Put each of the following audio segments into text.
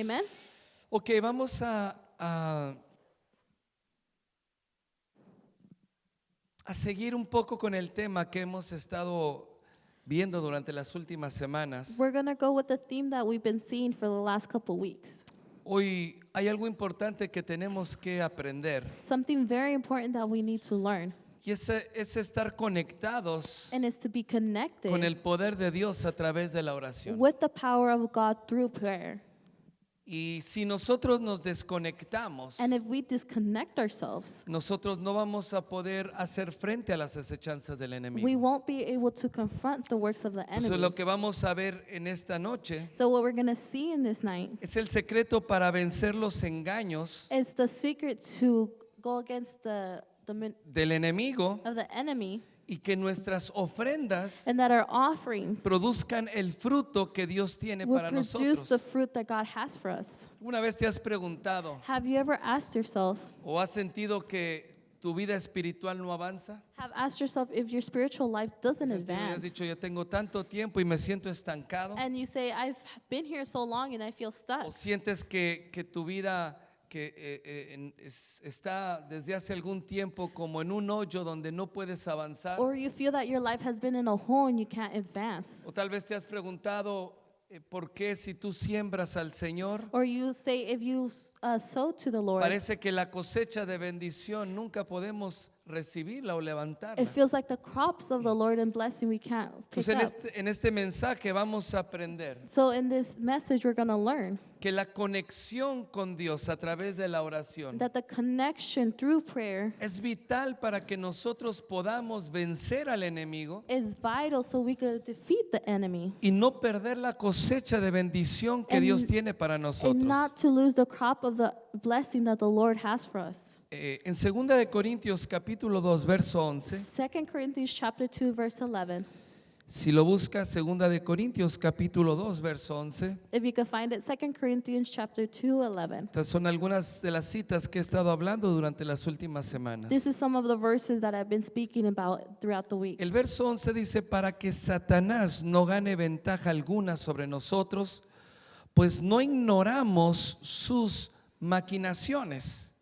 Amen. Ok, vamos a seguir un poco con el tema que hemos estado viendo durante las últimas semanas. We're going to go with the theme that we've been seeing for the last couple weeks. Hoy hay algo importante que tenemos que aprender Something very important that we need to learn, y es estar conectados and it's to be connected con el poder de Dios a través de la oración. with the power of God through prayer. Y si nosotros nos desconectamos, And if we disconnect ourselves, nosotros no vamos a poder hacer frente a las acechanzas del we enemigo. won't be able to confront the works of the Entonces enemy. lo que vamos a ver en esta noche So what we're going to see in this night es el secreto para vencer los engaños is the secret to go against del enemigo of the enemy, y que nuestras ofrendas and that our offerings produzcan el fruto que Dios tiene will para produce the nosotros. fruit that God has for us. Una vez te has preguntado Have you ever asked yourself, o has sentido que tu vida espiritual no avanza? have asked yourself if your spiritual life doesn't Tú has advance? dicho, yo tengo tanto tiempo y me siento estancado. And you say, I've been here so long and I feel stuck. O sientes que tu vida está desde hace algún tiempo como en un hoyo donde no puedes avanzar. Or you feel that your life has been in a hole and you can't advance. O tal vez te has preguntado por qué si tú siembras al Señor, Or you say, if you sow to the Lord, parece que la cosecha de bendición nunca podemos recibirla o levantarla. it feels like the crops of the Lord and blessing we can't pick Entonces up. en este mensaje vamos a aprender So in this message, we're going to learn que la conexión con Dios a través de la oración that the connection through prayer es vital para que nosotros podamos vencer al enemigo is vital so we could defeat the enemy y no perder la cosecha de bendición que And- Dios tiene para and nosotros. not to lose the crop of the blessing that the Lord has for us. En 2 de Corintios capítulo 2 verso 11, 2 Corinthians chapter 2 verse 11. si lo buscas, 2 de Corintios capítulo 2 verso 11, If you can find it, 2 Corinthians chapter 2 11. estas son algunas de las citas que he estado hablando durante las últimas semanas. This is some of the verses that I've been speaking about throughout the week. El verso 11 dice, para que Satanás no gane ventaja alguna sobre nosotros, pues no ignoramos sus maquinaciones.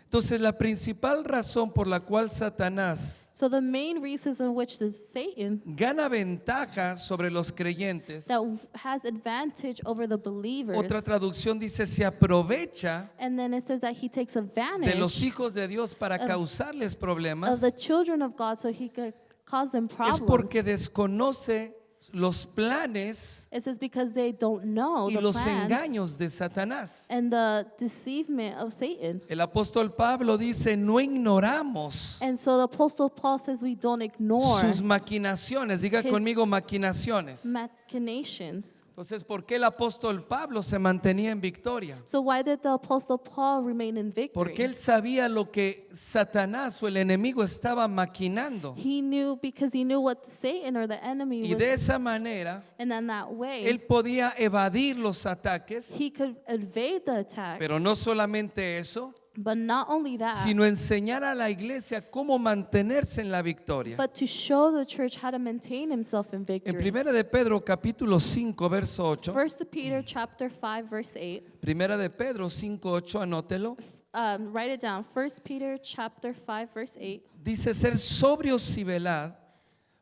Entonces, la principal razón por la cual Satanás So the main reasons in which the Satan gana ventaja sobre los creyentes, that has advantage over the believers, otra traducción dice, se aprovecha and then it says that he takes de los advantage hijos de Dios para causarles of problemas, the children of God so he could cause them es problems. porque desconoce los planes It says because they don't know y the los plans engaños de Satanás. and the deceivement of Satan. El apóstol Pablo dice, no ignoramos And so the Apostle Paul says we don't ignore sus maquinaciones. Diga his conmigo maquinaciones. machinations. Entonces, ¿por qué el apóstol Pablo se mantenía en victoria? So why did the Apostle Paul remain in victory? Porque él sabía lo que Satanás o el enemigo estaba maquinando. He knew because he knew what Satan or the enemy Y de was, esa manera, and in that way él podía evadir los ataques, he could evade the attacks. pero no solamente eso, But not only that, sino enseñar a la iglesia cómo mantenerse en la victoria. but to show the church how to maintain himself in En victory. 1 de Pedro capítulo 5 verso 8, 1 Peter chapter 5 verse 8. Primera de Pedro 5:8, anótelo. Write it down. 1 Peter chapter 5 verse 8. Dice, ser sobrios y velad,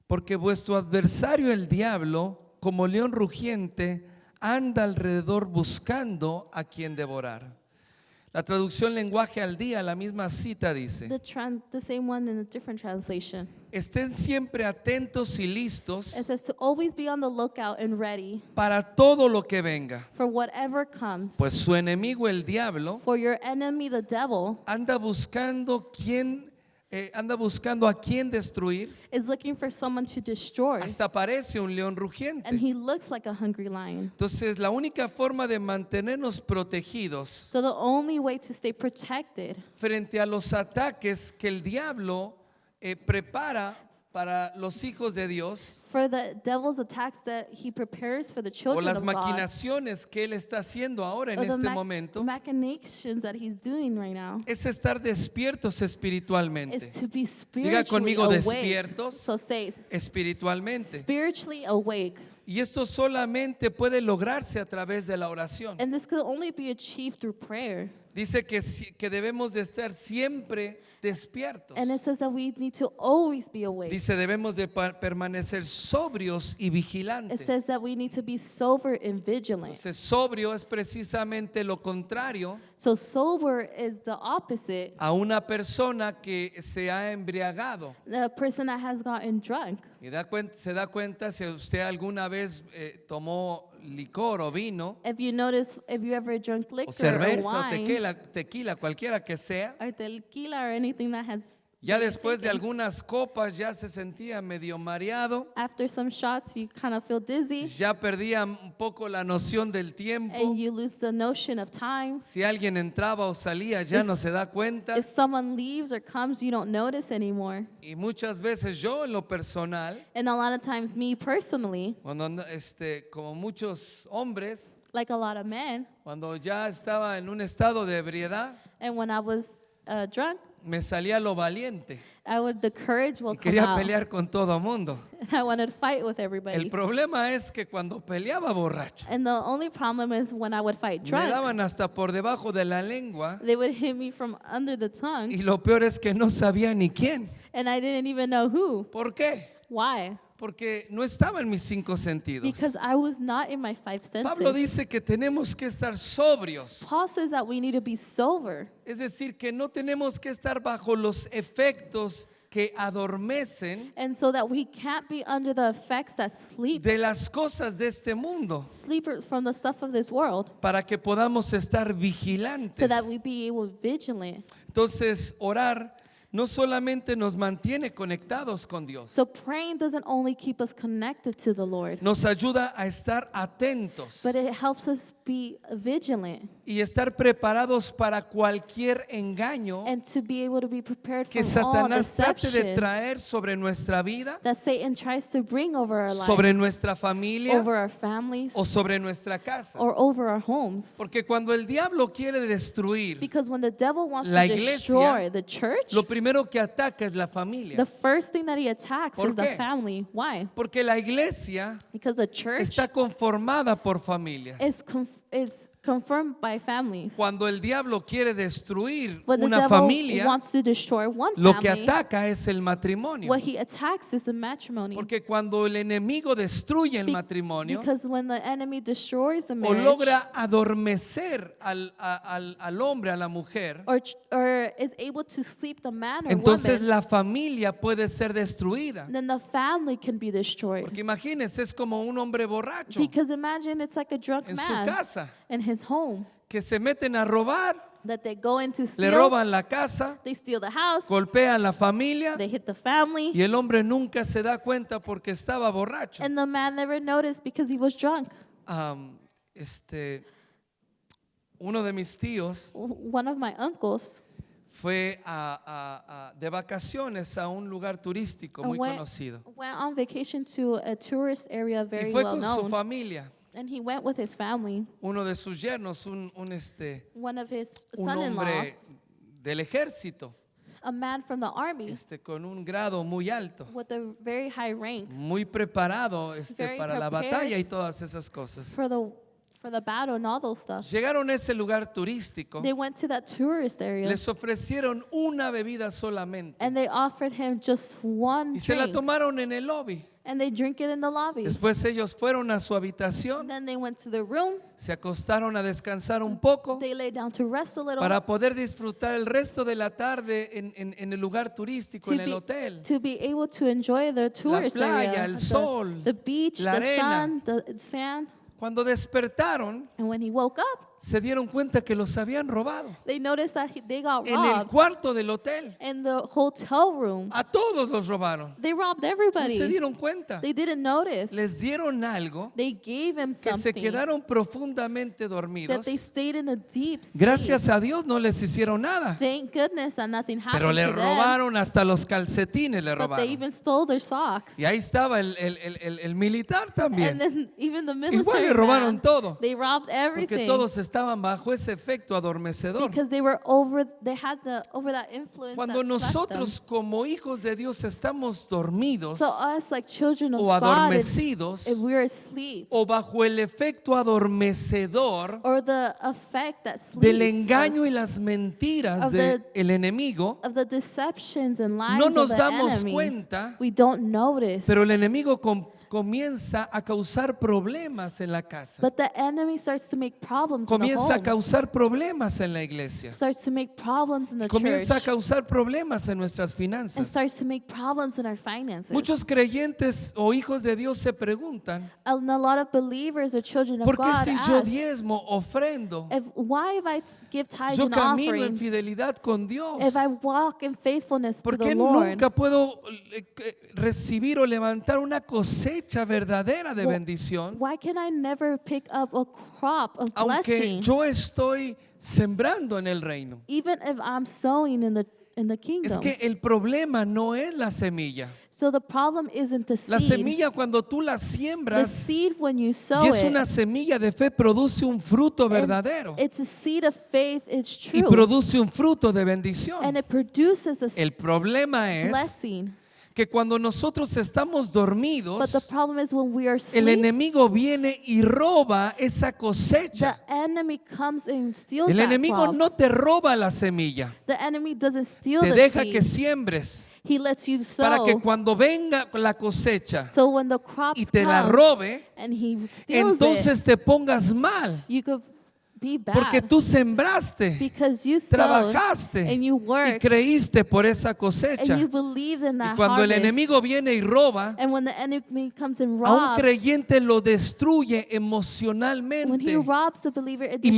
porque vuestro adversario el diablo, como león rugiente, anda alrededor buscando a quien devorar. La traducción lenguaje al día, la misma cita dice, The same one in a different translation. estén siempre atentos y listos It says to always be on the lookout and ready para todo lo que venga, for whatever comes. pues su enemigo el diablo For your enemy, the devil, anda buscando a quién destruir. is looking for someone to destroy. Hasta parece un león And rugiente. he looks like a hungry lion. Entonces, la única forma de mantenernos protegidos So the only way to stay protected frente a los ataques que el diablo prepara para los hijos de Dios, for the devil's attacks that he prepares for the o children las of God, maquinaciones que él está haciendo ahora en or the este momento, machinations that he's doing right now, es estar despiertos espiritualmente. is to be Diga spiritually conmigo, awake. despiertos So say, espiritualmente. spiritually awake. Y esto solamente puede lograrse a través de la oración. And this could only be achieved through prayer. Dice que debemos de estar siempre despiertos. And it says that we need to always be awake. Dice debemos de permanecer sobrios y It vigilantes. says that we need to be sober and vigilant. Entonces, sobrio es precisamente lo contrario So sober is the opposite. a una persona que se ha embriagado. The person that has gotten drunk. Y se da cuenta si usted alguna vez tomó licor o vino, If you notice, if you ever drunk o liquor or cerveza o wine tequila, cualquiera que sea, or tequila or anything that has ya been después de taken, algunas copas ya se sentía medio mareado, after some shots you kind of feel dizzy ya perdía un poco la noción del tiempo. and you lose the notion of time. Si alguien entraba o salía ya no se da cuenta. If someone leaves or comes, you don't notice anymore. Y muchas veces yo en lo personal, And a lot of times me personally, cuando como muchos hombres, like a lot of men, cuando ya estaba en un estado de ebriedad, and when I was drunk, me salía lo valiente the courage will y come quería out. pelear con todo mundo. I wanted to fight with El everybody. problema es que cuando peleaba borracho, And the only problem is when I would fight me drunk, daban hasta por debajo de la lengua they would hit me from under the tongue, y lo peor es que no sabía ni quién. and I didn't even know who. ¿Por qué? Why? Porque no estaba en mis 5 sentidos. Because I was not in my five Pablo senses. dice que tenemos que estar sobrios. Paul says that we need to be sober. Es decir, que no tenemos que estar bajo los efectos que adormecen And so that we can't be under the effects that sleep de este mundo, from the stuff of this world, para que podamos estar so vigilantes. that we be able to be vigilant. Entonces, orar no solamente nos mantiene conectados con Dios, So praying doesn't only keep us connected to the Lord, nos ayuda a estar atentos but it helps us be vigilant y estar preparados para cualquier engaño and to be able to be prepared que from all Satanás trate de deception traer sobre nuestra vida, that Satan tries to bring over our sobre lives, nuestra familia over our families, o sobre nuestra casa. or over our homes. Porque cuando el diablo quiere destruir, Because when the devil wants La to iglesia, destroy the church, lo primero que ataca es la familia. the first thing that he attacks ¿Por is the qué? family. Why? Porque la iglesia Because the church está conformada por familias. is confirmed by families. Cuando el diablo quiere destruir When the una devil familia, wants to destroy one lo que family, ataca es el matrimonio. what he attacks is the matrimony. Porque cuando el enemigo destruye el Be- matrimonio Because when the enemy destroys the o marriage, logra adormecer al hombre, a la mujer, or is able to sleep the man or entonces woman, la familia puede ser destruida. then the family can be destroyed. Porque imagínense, es como un hombre borracho Because imagine it's like a drunk en su man casa in his home que se meten a robar, that they go in to le steal, roban la casa, they steal the house, golpean la familia they hit the family, y el hombre nunca se da cuenta porque estaba borracho. and the man never noticed because he was drunk. Uno de mis tíos One of my uncles fue de vacaciones a un lugar turístico muy conocido went on vacation to a tourist area y very fue well con su known, familia. and he went with his family. Uno de sus yernos, One of his un son-in-laws, hombre del ejército, a man from the army con un grado muy alto, with a very high rank muy preparado Very para la prepared. batalla y todas esas cosas. for the battle and all those stuff. Llegaron a ese lugar turístico, They went to that tourist area les ofrecieron una bebida solamente and they offered him just one y se la drink, tomaron en el lobby. and they drink it in the lobby. Después ellos fueron a su habitación, Then they went to the room, se acostaron a descansar un poco they lay down to rest a little para poder disfrutar el resto de la tarde en el lugar turístico, en el hotel. to be able to enjoy the tourist playa, area, el sol, the beach, la the arena. sun, the sand. Cuando despertaron, And when he woke up, se dieron cuenta que los habían robado they noticed that they got en el robbed cuarto del hotel. in the hotel room. A todos los robaron. They robbed No everybody. se dieron cuenta. They didn't notice. Les dieron algo They gave him que se something quedaron profundamente that dormidos. they stayed in a deep sleep. Gracias a Dios no les hicieron nada. Thank goodness that nothing happened Pero le to them. robaron hasta los calcetines, le But they robaron. even stole their socks. Y ahí estaba el militar And también. then even the Igual military le robaron man, todo. they robbed Porque everything. todos estaban bajo ese efecto adormecedor. because they had over that influence Cuando that swept them. nosotros como hijos de Dios estamos dormidos So us, like children of o God, adormecidos if we're asleep, o bajo el efecto adormecedor or the effect that del sleeps engaño us, y las mentiras of the- del enemigo, of the deceptions and lies no of nos the damos enemy, cuenta, we don't notice. pero el enemigo comienza a causar problemas en la casa. But the enemy starts to make problems in the Comienza a home, causar problemas en la iglesia. starts to make problems in the Comienza a church, causar problemas en nuestras and finanzas. starts to make problems in our finances. Muchos creyentes o hijos de Dios se preguntan, And a lot of believers or children of ¿por qué God si yo ask, diezmo, ofrendo, why if I give tithes yo and camino en offerings, fidelidad con Dios? if I walk in faithfulness to ¿Por the qué Lord, nunca puedo recibir o levantar una cosecha verdadera de Well, bendición? why can I never pick up a crop of Aunque blessing, yo estoy sembrando en el reino. even if I'm sowing in the Es kingdom? que el problema no es la semilla. So the problem isn't the La seed. semilla cuando tú la The siembras seed, when you y sow es it, una semilla de fe, produce un fruto and verdadero it's a seed of faith, it's y true, produce un fruto de and bendición. it produces a El problema es blessing. que cuando nosotros estamos But the dormidos, problem is when we are el asleep, enemigo viene y roba esa the cosecha. enemy comes and steals El that enemigo crop. no te roba la semilla, The enemy doesn't steal te the deja seed. que siembres He lets you para que sow. cuando venga la cosecha So when the crops y te la come robe, and he steals entonces te pongas mal, it, you could be bad porque tú sembraste, because you sowed trabajaste and you y worked creíste por esa and cosecha. you believed in Y that cuando el harvest. enemigo viene y roba, And when the enemy comes and a un robs, creyente lo destruye when he emocionalmente robs the believer, it y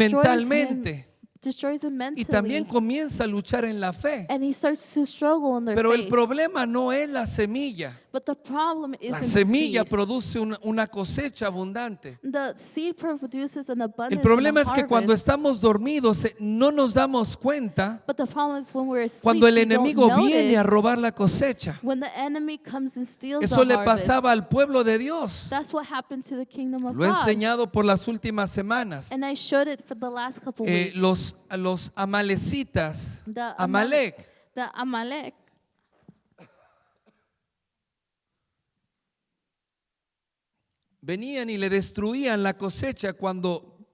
destroys him y también mentally. comienza a luchar en la fe. And he starts to struggle in their Pero el faith. problema no es la semilla. But the problem La isn't the semilla seed. produce una cosecha abundante. The seed produces an abundance El problema and es a que cuando harvest. estamos dormidos no nos damos cuenta But the problem is when we're asleep, cuando el we don't enemigo viene a notice robar la cosecha. when the enemy comes and steals Eso the le harvest. pasaba al pueblo de Dios. That's what happened to the kingdom of Lo he God. enseñado por las últimas semanas. And I showed it for the last couple weeks. Los amalecitas, The Amalek, The Amalek, venían y le destruían la cosecha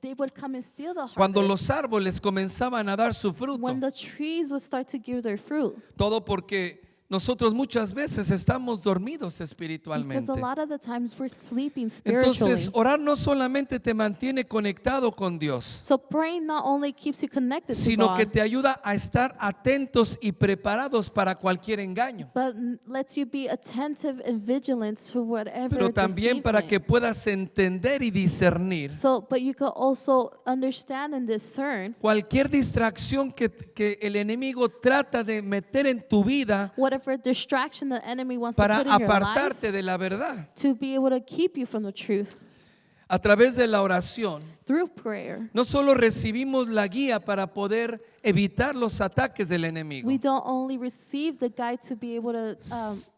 they would come and steal the cuando harvest los árboles comenzaban a dar su fruto. when the trees would start to give their fruit. Todo porque nosotros muchas veces estamos dormidos Because espiritualmente. a lot of the times we're sleeping spiritually. Entonces, orar no solamente te mantiene conectado con Dios, So praying not only keeps you connected to sino God, que te ayuda a estar atentos y preparados para cualquier engaño. but lets you be attentive and vigilant to whatever Pero también para que deceiving. puedas entender y discernir So, but you could also understand and discern cualquier distracción que el enemigo trata de meter en tu vida whatever distraction the enemy wants to para put in your life apartarte de la verdad. to be able to keep you from the truth. A través de la oración, Through prayer, no solo recibimos la guía para poder evitar los ataques del enemigo, we don't only receive the guide to be able to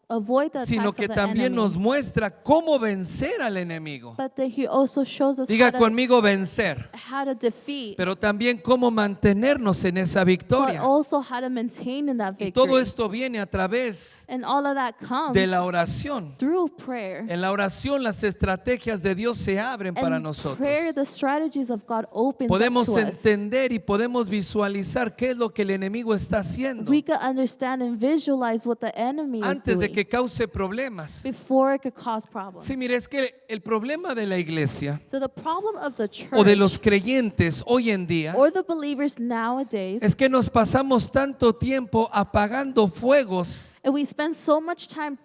avoid the sino attacks que of the también enemy, nos muestra cómo vencer al enemigo. but that he also shows us Diga conmigo vencer, how to defeat, pero también cómo mantenernos en esa but victoria. also how to maintain in that Y victory. todo esto viene a través And all of that comes de la oración. through prayer. En la oración las estrategias de Dios se abren para And nosotros. prayer, the strategies of God opens Podemos up to us. entender y podemos visualizar qué es lo que el enemigo está haciendo We can understand and visualize what the enemy is antes de doing que cause problemas. before it could cause problems. Sí, mire, es que el problema de la iglesia So the problem of the church o de los creyentes hoy en día or the believers nowadays, es que nos pasamos tanto tiempo apagando fuegos and we spend so much time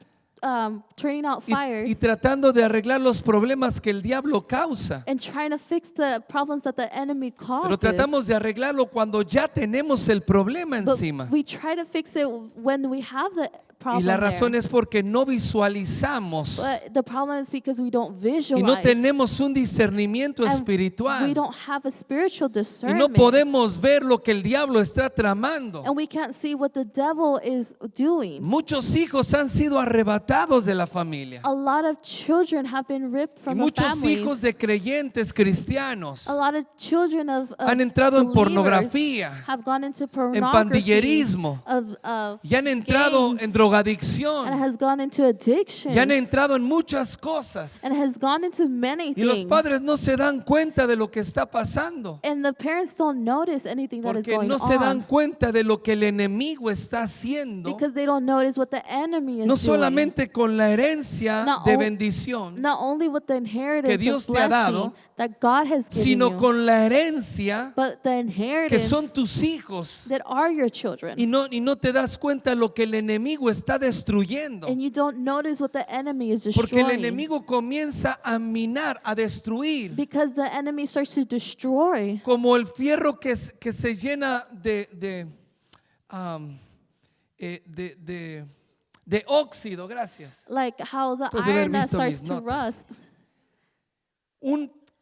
turning out fires y tratando de arreglar los problemas que el diablo causa. and trying to fix the problems that the enemy Pero causes. tratamos de arreglarlo cuando ya tenemos el problema But encima. we try to fix it when we have the problem Y la razón there. es porque no visualizamos But the problem is because we don't y visualize. no tenemos un discernimiento and we espiritual. don't have a spiritual Y no discernment. podemos ver lo que el diablo está tramando. And we can't see what the devil is doing. Muchos hijos han sido arrebatados de la familia. A lot of children have been ripped Y from the muchos families. hijos de creyentes cristianos A lot of children of han entrado en believers pornografía, have gone into en pornography, pandillerismo, of y han entrado gangs, en and drogadicción, has gone into addictions, y han entrado en muchas cosas. and has gone into many Y los things. padres no se dan cuenta de lo que está pasando, And the parents don't notice anything that is porque going no se dan on cuenta de lo que el enemigo está haciendo, because they don't notice what the enemy is no doing. solamente con la herencia Not de o- bendición, Not only with the inheritance que Dios of te ha blessing dado, that God has given sino you, con la herencia but the que inheritance son tus hijos. that are your children. Y no te das cuenta lo que el enemigo está destruyendo. And you don't notice what the enemy is Porque el destroying. enemigo comienza a minar, a destruir, Because the enemy starts to destroy. como el fierro que se llena de óxido, gracias. Like how the Puedes haber iron that visto starts mis to notas. rust.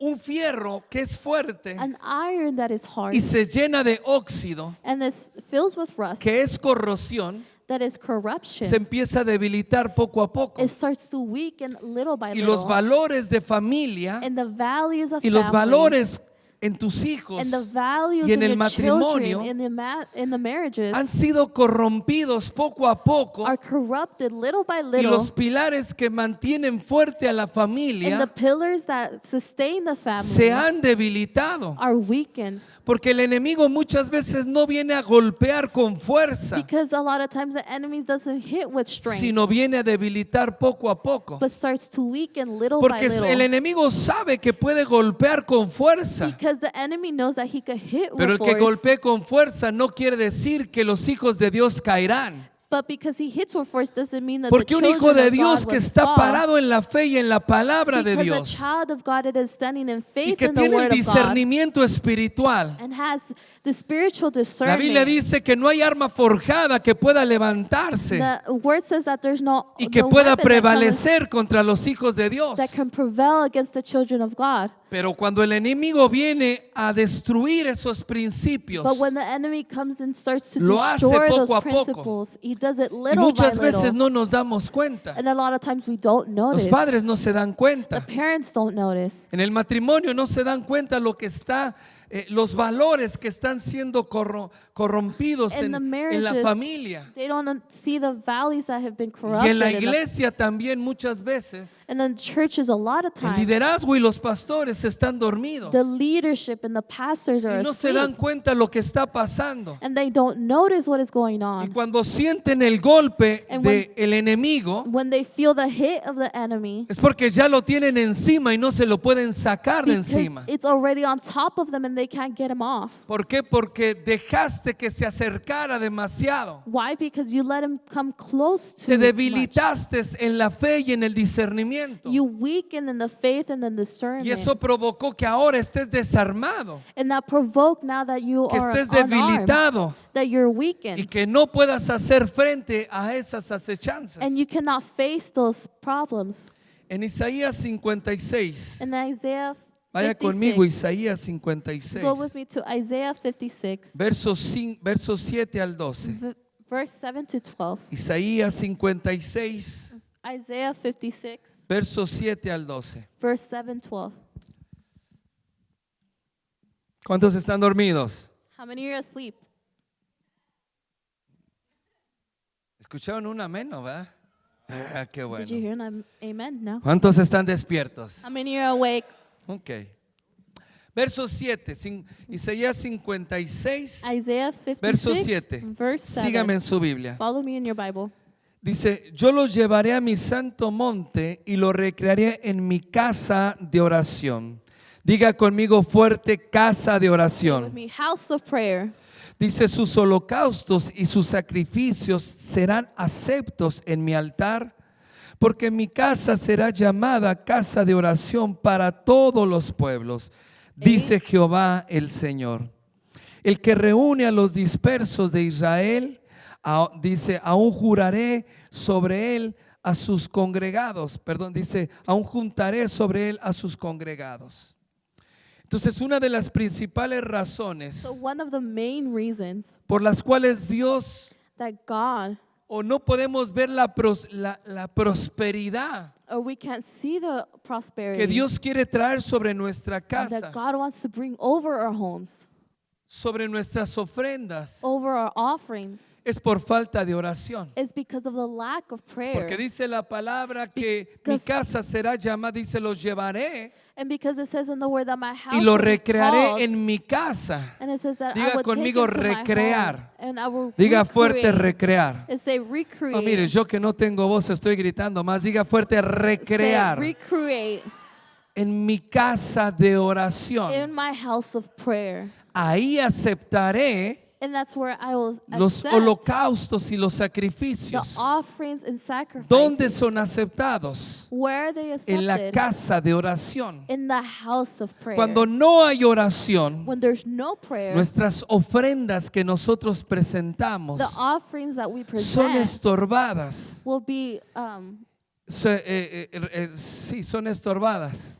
Un fierro que es fuerte An iron that is hard y se llena de óxido, and this fills with rust, que es corrosión, that is corruption. se empieza a debilitar poco a poco. It starts to weaken little by Y los little. valores de familia And the values of y los family, valores en tus hijos and the values y en in el your matrimonio children, in the marriages, han sido corrompidos poco a poco, are corrupted little by y little. los pilares que mantienen fuerte a la And the familia pillars that sustain the family se han debilitado, are weakened. porque el enemigo muchas veces no viene a golpear con fuerza, Because a lot of times the enemy doesn't hit with strength, sino viene a debilitar poco a poco. but starts to weaken little by Porque el little. enemigo sabe que puede golpear con fuerza, Because the enemy knows that he could hit pero with el que force, golpee con fuerza no quiere decir que los hijos de Dios caerán. but because he hits with force doesn't mean that Porque the un children hijo de of Dios God que will está fall. parado en la fe y en la palabra de Because Dios, a child of God, it is standing in y faith que in the tiene el word of God discernimiento espiritual. and has the spiritual La discernment. Biblia dice que no hay arma forjada que pueda levantarse The word says that there's no, y que no pueda weapon that prevalecer contra los hijos de Dios. that can prevail against the children of God. Pero cuando el enemigo viene a destruir esos principios, But when the enemy comes and starts to Lo hace destroy poco those a poco. principles, he does it y little by muchas veces little. no nos damos cuenta, And a lot of times we don't notice. los padres no se dan The cuenta, parents don't notice. en el matrimonio no se dan cuenta lo que está, los valores que están siendo corrompidos In the en la marriages, familia. They don't see the values that have been Y corrupted. en la iglesia también muchas veces And in churches, a lot of el times, liderazgo y los pastores están dormidos the leadership and the pastors are y no se asleep. dan cuenta lo que está pasando. And they don't notice what is going Y on. cuando sienten el golpe And del enemigo, When they feel the hit of the enemy, es porque ya lo tienen encima y no se lo pueden sacar de because encima. it's already on top of them and they can't get him off. ¿Por qué? Porque dejaste que se acercara demasiado. Why? Because you let him come close to Te much. debilitaste en la fe y en el discernimiento. You weaken in the faith and the Y discernment. eso provocó que ahora estés desarmado, And that provoke now that you que are estés unarmed, debilitado that you're y weakened. que no puedas hacer frente a esas acechanzas. And you cannot face those problems. En Isaías 56, In Isaiah vaya 56, conmigo, Isaías 56, go with me to Isaiah 56, versos 7 al 12. verse 7 to 12. Isaías 56, Isaiah 56, versos 7 al 12. verse 7, 12. ¿Cuántos están dormidos? How many are asleep? ¿Escucharon un amén, no, verdad? Ah, qué bueno. Did you hear an amen? No. ¿Cuántos están despiertos? How many are awake? Ok. Verso 7, Isaías 56, Isaiah verso 56, 7. verse 7. Sígame en su Biblia. Follow me in your Bible. Dice, yo los llevaré a mi santo monte y los recrearé en mi casa de oración. Diga conmigo fuerte, casa de With oración. me, house of prayer. Dice, sus holocaustos y sus sacrificios serán aceptos en mi altar, porque mi casa será llamada casa de oración para todos los pueblos, dice Jehová el Señor. El que reúne a los dispersos de Israel, dice, aún juraré sobre él a sus congregados. Perdón, dice, aún juntaré sobre él a sus congregados. Entonces, una de las principales razones So one of the main reasons por las cuales Dios, that God, o no podemos ver la prosperidad or we can't see the prosperity que Dios quiere traer sobre nuestra casa, that God wants to bring over our homes, sobre nuestras ofrendas, over our offerings, es por falta de oración. is because of the lack of prayer. Porque dice la palabra que mi Because- casa será llamada, dice, los llevaré And because it says in the word that my house y lo will be recrearé called, en mi casa. and it says that Diga I will conmigo, take it to my recrear. home, and I will Diga fuerte, recreate. recrear. It say recreate. No, mire, yo que no tengo voz estoy gritando más. Diga fuerte, Say recrear. recreate En mi casa de in oración. my house of prayer. Ahí aceptaré And that's where I will los accept holocaustos y los the sacrificios. offerings and sacrifices. ¿Dónde son aceptados? Where are they En la accepted? casa de oración. In the house of prayer. Cuando no hay oración, When there's no prayer, nuestras ofrendas que nosotros presentamos the offerings that we son present estorbadas. will be Sí, son estorbadas.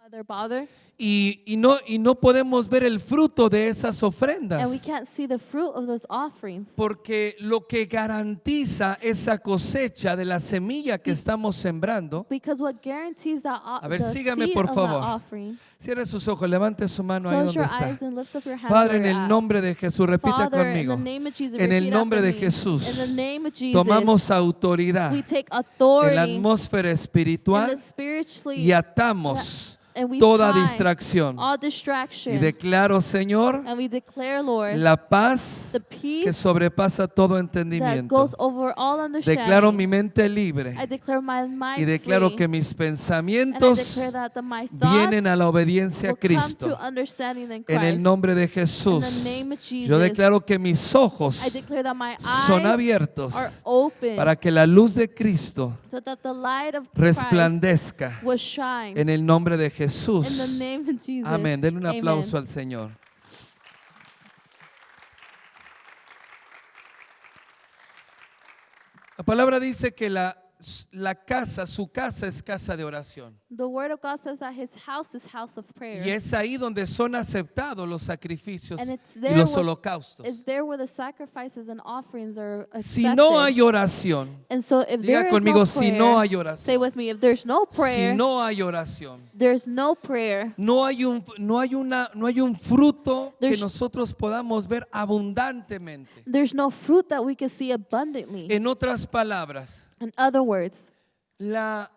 they're bothered, Y no podemos ver el fruto de esas ofrendas. and we can't see the fruit of those offerings. Porque lo que garantiza esa cosecha de la semilla que estamos sembrando, Because what guarantees that a ver, the sígame seed por of favor. that offering. Cierre sus ojos, levante su mano ahí Close donde your está. eyes and lift up your hands. Padre, where en you're el at. nombre de Jesús, repita Father, conmigo. in the name of Jesus, En el repeat nombre after de me. Jesús, In the name of Jesus, tomamos autoridad we take en la authority atmósfera in espiritual the spiritually y atamos and we toda tie distracción. all Y distraction. declaro, Señor, And we declare, Lord, la paz the que peace sobrepasa todo that entendimiento. goes over all understanding. Declaro mi mente I libre declare my mind y declaro free. que mis And I pensamientos declare that my vienen a thoughts la obediencia a will come Cristo. to understanding in En el Christ. nombre de In Jesús, the name of Jesus, yo declaro que mis ojos I declare that my son eyes abiertos are open para que la luz de Cristo so that the light of Christ resplandezca will shine. en el nombre de In the Jesús. name of Jesus. Amén. Denle un Amen. aplauso al Señor. La palabra dice que su casa es casa de oración. The word of God says that his house is house of prayer. Y es ahí donde son aceptados los sacrificios And it's y there los where- holocaustos. It's there where the sacrifices and offerings are accepted. Si no hay oración, And so if diga there is conmigo, no si prayer, no hay say oración, with me, if there's no prayer, si no hay oración, there's no prayer, no hay un fruto que There's- nosotros podamos ver abundantemente. there's no fruit that we can see abundantly. En otras palabras, In other words, la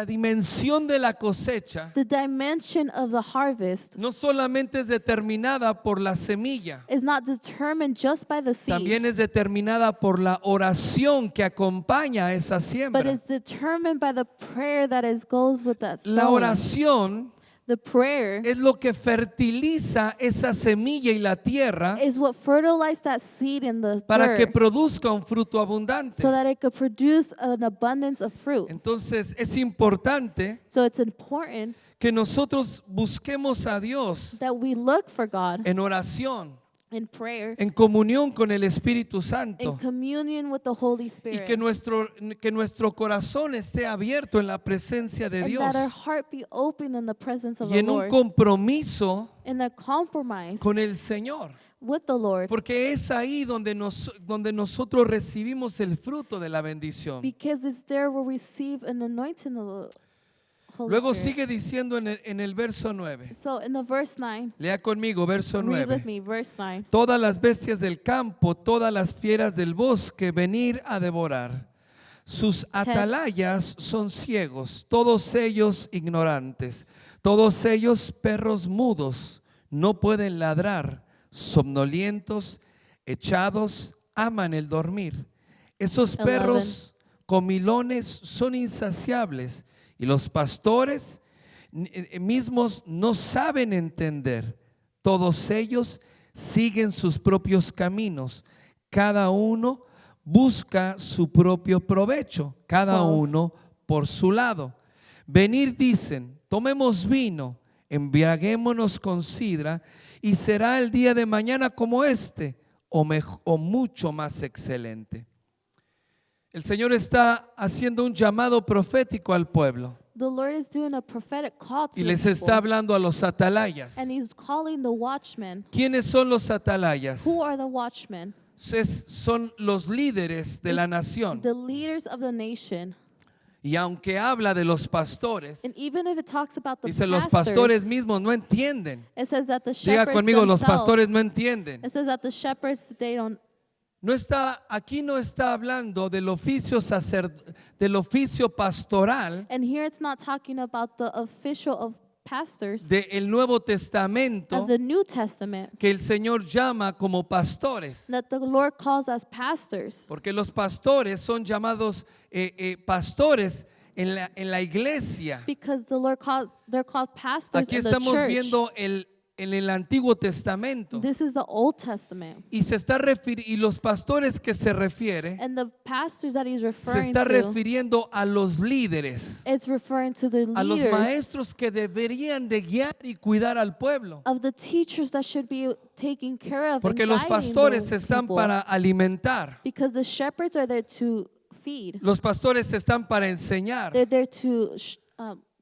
dimensión de la cosecha the dimension of the harvest no solamente es determinada por la semilla, is not determined just by the seed, también es determinada por la oración que acompaña a esa but siembra. is determined by the prayer that goes with that La sowing. oración The prayer es lo que fertiliza esa semilla y la tierra is what fertilized that seed in the para que dirt produzca un fruto abundante. so that it could produce an abundance of fruit. Entonces es importante So it's important que nosotros busquemos a Dios that we look for God en oración, in prayer, en comunión con el Espíritu in Santo, communion with the Holy y Spirit, que nuestro corazón esté abierto en la presencia de and Dios that our heart be open in the presence of y the en un Lord, compromiso in a compromise con el Señor. with the Lord, Porque es ahí donde nosotros recibimos el fruto de la bendición. because it's there where we receive an anointing of the Holy Luego Spirit. sigue diciendo en el verso 9. So in the verse 9, Lea conmigo, verso read 9. with me, verse 9. Todas las bestias del campo, todas las fieras del bosque, venir a devorar. Sus atalayas son ciegos, todos ellos ignorantes, todos ellos perros mudos, no pueden ladrar, somnolientos, echados, aman el dormir. Esos 11. perros comilones son insaciables y los pastores mismos no saben entender. Todos ellos siguen sus propios caminos, cada uno busca su propio provecho, cada uno por su lado. Venir, dicen, tomemos vino, embriaguémonos con sidra, y será el día de mañana como este, o mucho más excelente. El Señor está haciendo un llamado profético al pueblo The Lord is doing a prophetic call to y the les está people, hablando a los atalayas. and He's calling the watchmen. ¿Quiénes son los atalayas? Who are the watchmen? Son los líderes de la nación. The leaders of the nation. Y aunque habla de los pastores, And even if it talks about the dice los pastores pastors, mismos no entienden. it says that the Diga shepherds conmigo, los themselves, pastores no entienden. it says that the shepherds, they don't, Aquí no está hablando del oficio pastoral and here it's not talking about the official of pastors del Nuevo Testamento of the New Testament que el Señor llama como pastores. that the Lord calls as pastors. Porque los pastores son llamados pastores en la iglesia. Because the Lord calls, they're called pastors Aquí in the estamos church. viendo en el Antiguo Testamento. This is the Old Testament. Y los pastores que se refiere, And the pastors that he's se referring está to, refiriendo a los líderes, it's referring to the a los leaders maestros que deberían de guiar y cuidar al pueblo. of the teachers that should be taking care of Porque and los guiding pastores the están people. para alimentar, Because the shepherds are there to feed. los pastores están para enseñar, They're there to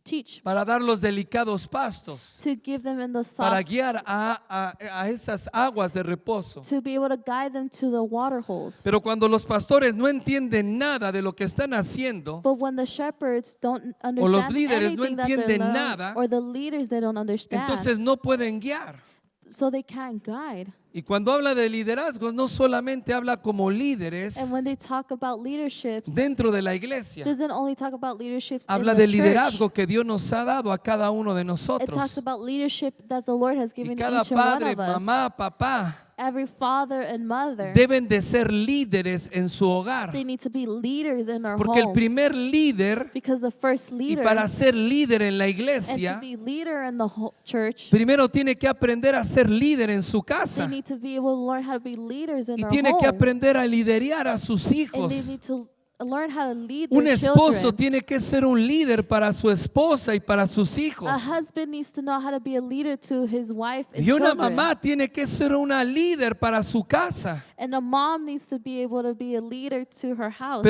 teach, para dar los delicados pastos, to give them in the para soft, guiar a esas aguas de reposo. to be able to guide them to the water holes. Pero cuando los pastores no entienden nada de lo que están haciendo, But when the shepherds don't o los understand líderes no anything that they're entienden learning, nada, or the leaders they don't understand, entonces no pueden guiar. so they can't guide. Y cuando habla de liderazgo, no solamente habla como líderes And when they talk about leaderships, dentro de la iglesia, doesn't only talk about leadership habla in the del liderazgo church. que Dios nos ha dado a cada uno de It talks nosotros. about leadership that the Lord has Y given cada each and one padre, of us. mamá, papá Every father and mother, deben de ser líderes en su hogar. they need to be leaders in their Porque el homes. primer líder, Because the first y leader, para ser líder en la and to iglesia, be leader in the church, primero tiene que aprender a ser líder en su they casa. need to be able to learn how to be leaders in Y their tiene que home. aprender a liderar a sus And hijos. they need to learn how to lead Un their esposo children. tiene que ser un líder para su esposa y para sus hijos. A husband needs to know how to be a leader to his wife and Y una children. mamá tiene que ser una líder para su casa. And a mom needs to be able to be a leader to her house.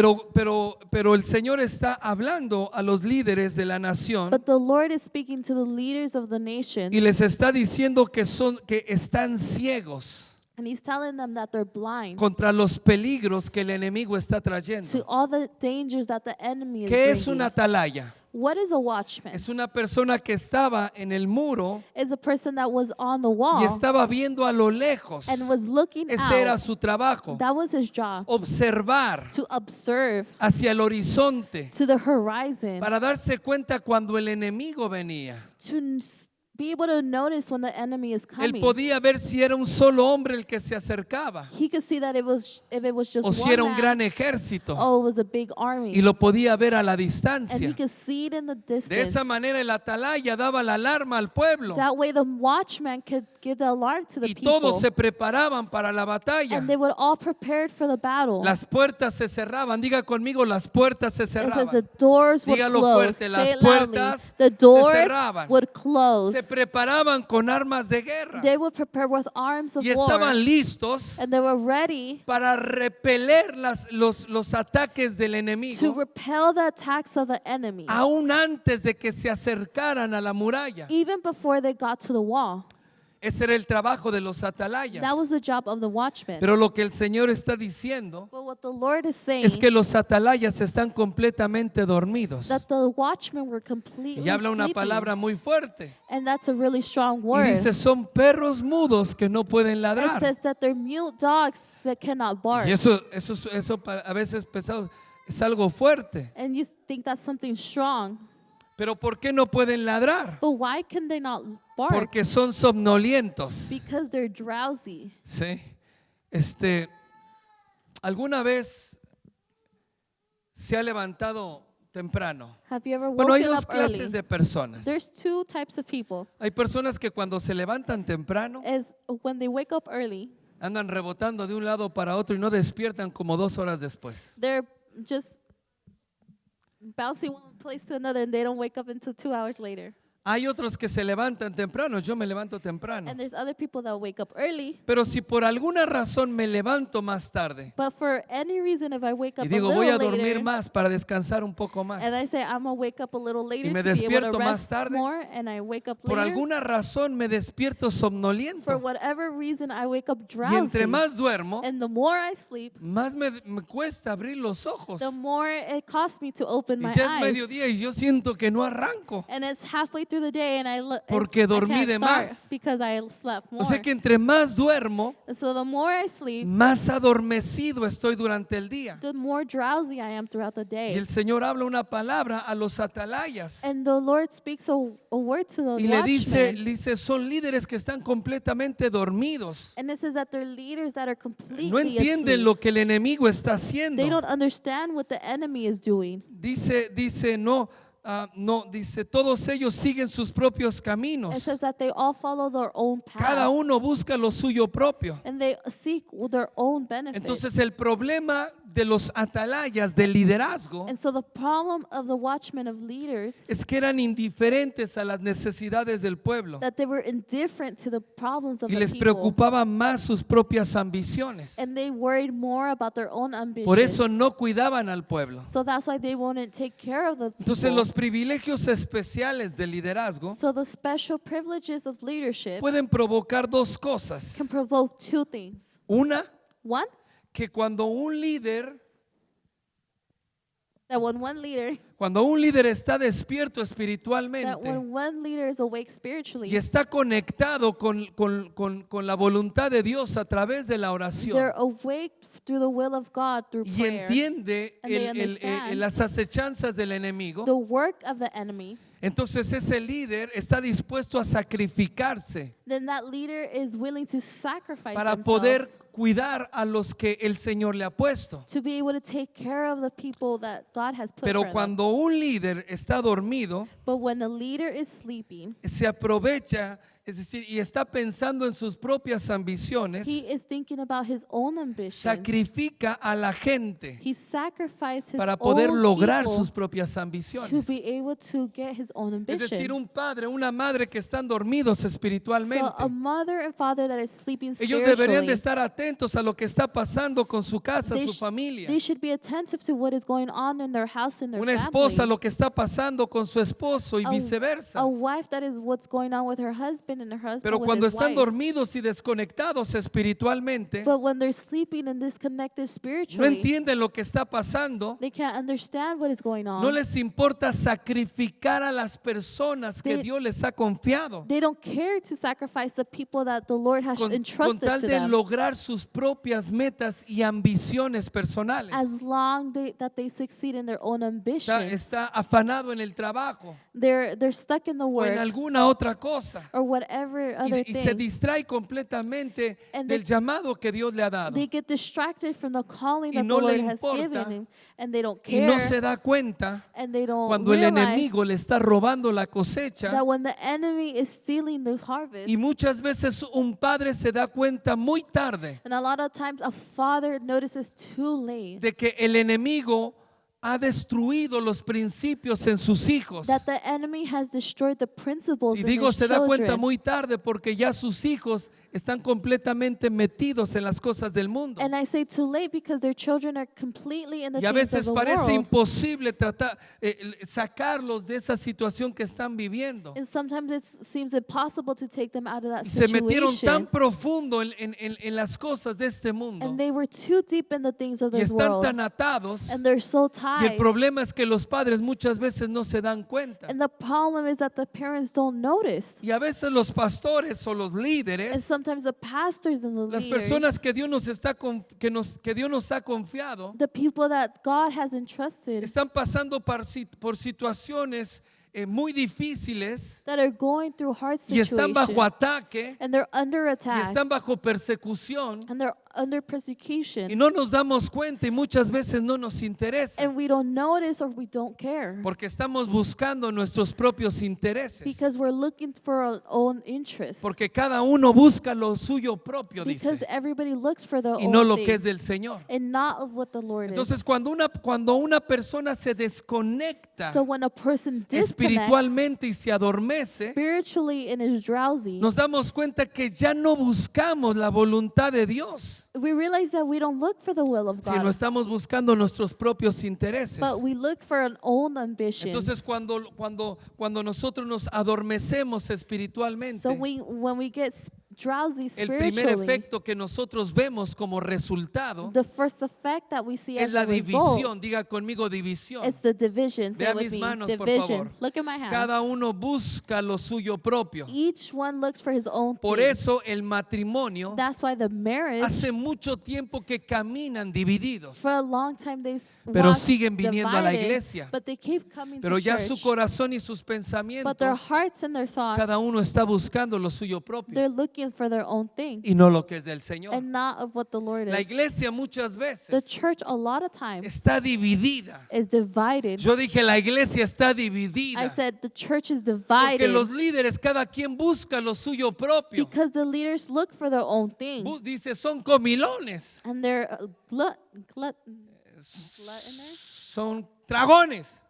Pero el Señor está hablando a los líderes de la nación But the Lord is speaking to the leaders of the nation, y les está diciendo que están ciegos and He's telling them that they're blind contra los peligros que el enemigo está to trayendo. all the dangers that the enemy is ¿Qué es bringing. una atalaya? What is a watchman? Es una persona que estaba en el muro It's a person that was on the y wall estaba viendo a lo lejos. and was looking Ese era out. su trabajo. That was his job, Observar to observe hacia el horizonte to the horizon, para darse cuenta cuando el enemigo venía. to be able to notice when the enemy is Él coming. podía ver si era un solo hombre el que se acercaba He could see that if it was just o si one era un man, gran ejército oh, it was a big army. y lo podía ver a la And he distancia. could see it in the De distance. esa manera el atalaya daba la alarma al pueblo That way the watchman could give the alarm to the y people. todos se preparaban para la batalla. And they were all prepared for the battle. Las puertas se cerraban. Diga conmigo, las puertas se It says the cerraban. doors would Dígalo close. fuerte, las Say it loudly. puertas The se doors cerraban. would close. Se preparaban con armas de guerra They would prepare with arms of y war. estaban listos And they were ready para repeler los ataques del to enemigo repel the attacks of the enemy. aún antes de que se acercaran a la muralla. Even before they got to the wall. Ese era el trabajo de los atalayas. That was the job of the watchman. Pero lo que el Señor está diciendo But what the Lord is saying es que los atalayas están completamente dormidos. that the watchmen were completely Y habla una sleeping. palabra muy fuerte. And that's a really strong Y word. dice, son perros mudos que no pueden It ladrar. says that they're mute dogs that cannot bark. Y eso a veces pesado, es algo fuerte. And you think that's something strong. Pero ¿por qué no pueden ladrar? But why can they not bark? Porque son somnolientos. Because they're drowsy. Sí. ¿Alguna vez se ha levantado temprano? Have you ever Bueno, hay woken dos up early? clases de personas. There's two types of people. Hay personas que cuando se levantan temprano Is when they wake up early, andan rebotando de un lado para otro y no despiertan como 2 horas después. they're just bouncing one place to another and they don't wake up until 2 hours later. Hay otros que se levantan temprano, yo me levanto temprano. And there's other people that wake up early. Pero si por alguna razón me levanto más tarde But for any reason, if I wake up y a digo little voy a dormir later, más para descansar un poco más, and I say I'm gonna wake up a little later me to be able despierto to más rest tarde, more, and I wake up por later, alguna razón me despierto for somnoliento. whatever reason I wake up Y entre drowsy, más duermo, and the more I sleep, más me cuesta abrir los ojos. the more it costs me to open Y my ya es eyes. mediodía y yo siento que no arranco. And it's halfway through the day, and I look Porque I dormí can't de start más. because I slept more. O sea que entre más duermo, And so the more I sleep, más adormecido estoy durante el día. the more drowsy I am throughout the Y day. el Señor habla una palabra a los atalayas. And the Lord speaks a word to the Y le watchmen. dice, son líderes que están completamente dormidos. And it says that they're leaders that are completely No entienden asleep. lo que el enemigo está They haciendo. don't understand what the enemy is doing. Dice, no, dice, todos ellos siguen sus propios It caminos. says that they all follow their own Cada path. uno busca lo suyo propio. And they seek their own benefit. Entonces el problema de los atalayas del liderazgo And so the problem of the watchmen of leaders, es que eran indiferentes a las necesidades del pueblo that they were indifferent to the problems of y the les people. preocupaba más sus propias ambiciones. And they worried more about their own ambitions. Por eso no cuidaban al pueblo. So that's why they wouldn't take care of the people. Entonces los privilegios especiales del liderazgo So the special privileges of leadership pueden provocar dos cosas. can provoke two things. Una, One, que cuando un líder that when one leader está despierto that espiritualmente when one leader is awake spiritually, y está conectado con la voluntad de Dios a través de la oración they're awake through the will of God through y prayer, entiende and they understand las acechanzas del enemigo, the work of the enemy, entonces ese líder está dispuesto a sacrificarse then that leader is willing to sacrifice para poder themselves cuidar a los que el Señor le ha puesto. to be able to take care of the people that God has put Pero for them. cuando un líder está dormido, But when the leader is sleeping, se aprovecha, es decir, y está pensando en sus propias ambiciones, he is thinking about his own ambitions. sacrifica a la gente He sacrificed his para poder own lograr people sus propias to ambiciones. be able to get his own Es ambition. decir, un padre, una madre que están dormidos espiritualmente. So a mother and father that is sleeping Ellos deberían de spiritually, estar atentos a lo que está pasando con su casa, they, su familia. they should be attentive to what is going on in their house and their Una esposa, family. lo que está pasando con su esposo y viceversa. A wife that is what's going on with her husband and her husband Pero with cuando his están wife. dormidos y desconectados espiritualmente, But when they're sleeping and disconnected no spiritually, entienden lo que está pasando. they can't understand what is going on. No les importa sacrificar a las personas que They- Dios les ha confiado They don't care to sacrifice the people that the Lord has con entrusted tal to de them, lograr sus propias metas y ambiciones personales. as long that they succeed in their own ambitions. Está afanado en el trabajo They're stuck in the o en work alguna otra cosa or whatever other y se thing. distrae completamente And del they- llamado que Dios le ha dado They get distracted from the calling Y that no the le Lord has importa, given them, and they don't y care, no se da cuenta and they don't cuando el realize enemigo le está robando la cosecha. that when the enemy is stealing the harvest, Y muchas veces un padre se da cuenta muy tarde and a lot of times a father notices too late de que el enemigo ha destruido los principios en sus hijos. that the enemy has destroyed the principles Y in digo his se da cuenta children. muy tarde porque ya sus hijos están completamente metidos en las cosas del mundo. And I say too late because their children are completely in the Y a things of veces the parece world. imposible tratar sacarlos de esa situación que están viviendo. And sometimes it seems impossible to take them out of that Y se metieron tan situation. profundo en las cosas de este mundo And they were too deep in the things of y this están world. tan atados. And they're so Y el tied. problema es que los padres muchas veces no se dan cuenta. And the problem is that the parents don't notice. Y a veces los pastores o los And líderes, sometimes the pastors and the las leaders, personas que Dios que Dios nos ha confiado, the people that God has entrusted, están pasando por situaciones muy difíciles that are going through hard y están bajo situations, ataque and they're under y attack, están bajo persecución and they're under persecution. Y no nos damos cuenta y muchas veces no nos interesa. And we don't notice or we don't care. Porque estamos buscando nuestros propios intereses. Because we're looking for our own interests. Porque cada uno busca lo suyo propio, Because dice. everybody looks for their Y own no lo thing, que es del Señor. and not of what the Lord Entonces is. cuando una persona se desconecta So when a person disconnects espiritualmente y se adormece, spiritually and is drowsy, nos damos cuenta que ya no buscamos la voluntad de Dios, we realize that we don't look for the will of sino God, estamos buscando nuestros propios intereses. but we look for our own ambitions. Entonces cuando nosotros nos adormecemos espiritualmente, So when we get drowsy el primer spiritually, efecto que nosotros vemos como resultado the first effect that we see es as la a result, división. Diga conmigo división. it's the division. Say Vea it with mis me. manos, por Division. favor. Look at my Cada hands. uno busca lo suyo propio. Each one looks for his own Por thing. eso el matrimonio That's why the marriage, hace mucho tiempo que caminan divididos. for a long time they Pero walk siguen viniendo a la divided, iglesia. but they keep coming Pero to ya church. su corazón y sus But their pensamientos, hearts and their thoughts, cada uno está buscando lo suyo propio they're looking for their own thing y no lo que es del Señor. and not of what the Lord La is. iglesia muchas The veces church a lot of times está dividida. is divided. Yo dije, la iglesia está I dividida. said the church is Porque divided los líderes, cada quien busca lo suyo propio. because the leaders look for their own thing. Dice, son comilones, And they're gluttonous. son dragones.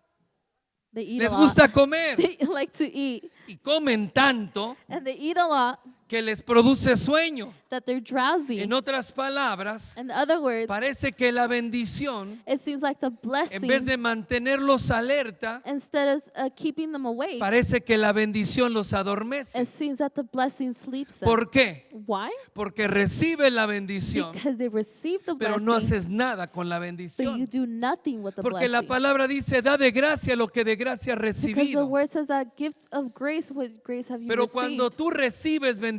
They eat Les a lot. gusta comer They like to eat. y comen tanto And they eat a lot que les produce sueño. that they're drowsy. En otras palabras, In other words, parece que la bendición, it seems like the en blessing, vez de mantenerlos alerta, instead of keeping them awake, parece que la bendición los it adormece. seems that the blessing sleeps them. ¿Por qué? Why? Porque recibes la bendición, Because they receive the pero blessing, no haces nada con la but you bendición. do nothing with the Porque la blessing. palabra dice, da de gracia lo que de gracia has Because the recibido. word says that gift of grace, what grace have you Pero received? cuando tú recibes bendición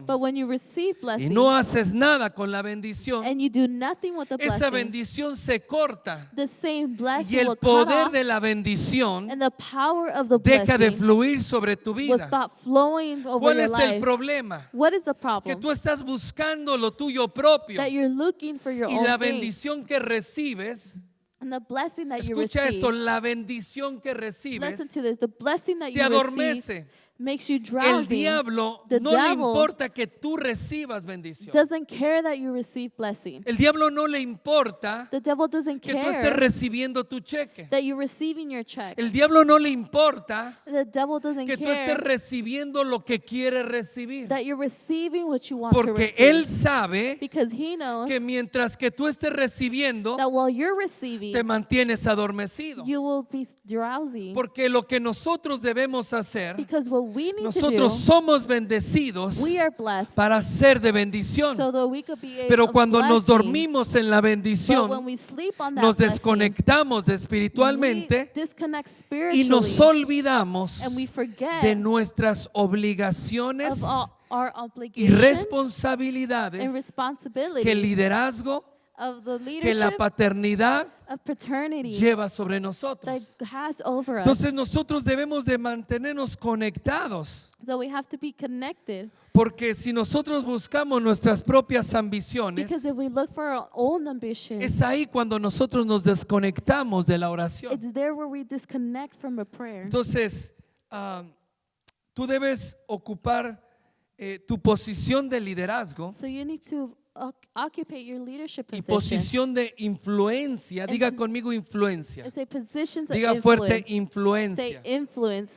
But when you receive y blessing no haces nada con la bendición, and you do nothing with the esa blessing, bendición se corta the same blessing y el will cut poder off, de la bendición and the power of the deja de blessing fluir sobre tu will vida. stop flowing over ¿Cuál your es el life. problema? What is the Que problem? tú estás buscando lo tuyo propio That you're looking for your y own la thing. bendición que recibes, And the blessing that you escucha receive, esto, la bendición que listen recibes to this, the blessing that te you receive adormece. makes you El drowsy. diablo The no le devil importa que tú recibas bendición. doesn't care that you receive blessing. El diablo no le importa The devil doesn't que tú estés care recibiendo tu cheque. that you're receiving your check. El diablo no le importa The devil doesn't que tú estés care recibiendo lo que quieres recibir. that you're receiving what you want to Porque receive. él sabe Because he knows que mientras que tú estés recibiendo, that while you're receiving, te mantienes adormecido. you will be drowsy. Porque lo que nosotros debemos hacer, Because what we need to nosotros somos bendecidos do, we are blessed para ser de bendición. so that we could be a Pero cuando nos blessing. dormimos en la But when bendición, we sleep on that nos blessing, desconectamos de we espiritualmente disconnect y spiritually nos olvidamos and we forget de nuestras obligaciones of our y obligations and responsabilidades responsibilities que el liderazgo, of the que la leadership paternidad of paternity lleva sobre that nosotros. has over us. Entonces nosotros debemos de mantenernos conectados, So we have to be connected, porque si nosotros buscamos nuestras propias ambiciones, because if we look for our own ambition, es ahí cuando nosotros nos desconectamos de la oración. it's there where we disconnect from a prayer. Entonces, tú debes ocupar tu posición de liderazgo So you need to occupy your leadership y position. posición de influencia. Diga pos- conmigo influencia. It's a position of Diga fuerte influence. Say influencia. influence.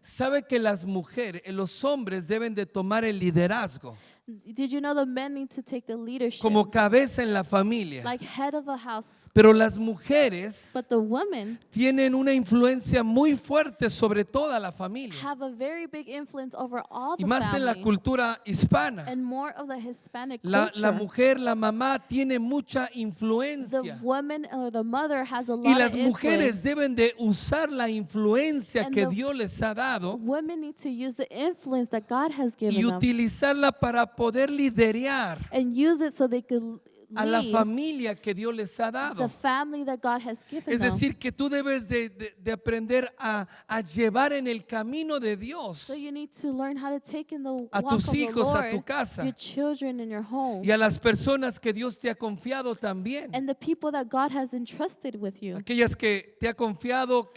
Sabe que las mujeres, los hombres deben de tomar el liderazgo Did you know the men need to take the leadership como cabeza en la familia. like head of a house? Pero las mujeres But the women tienen una influencia muy fuerte sobre toda la familia have a very big influence over all y the más en la family cultura hispana. and more of the Hispanic La culture. mujer, la mamá tiene mucha The influencia woman or the mother has a lot y las of mujeres influence. deben de usar la influencia And que the- Dios les ha dado Women need to use the influence that God has y given them utilizarla para poder liderar and use it so they could a la lead familia que Dios les ha the dado. family that God has given Es them. decir, que tú debes de aprender a llevar en el camino de Dios So you need to learn how to take in the a walk tus of the hijos, a Lord, tu casa, your children in your home, y a las personas que Dios te ha confiado también. and the people that God has entrusted with you. Aquellas que te ha confiado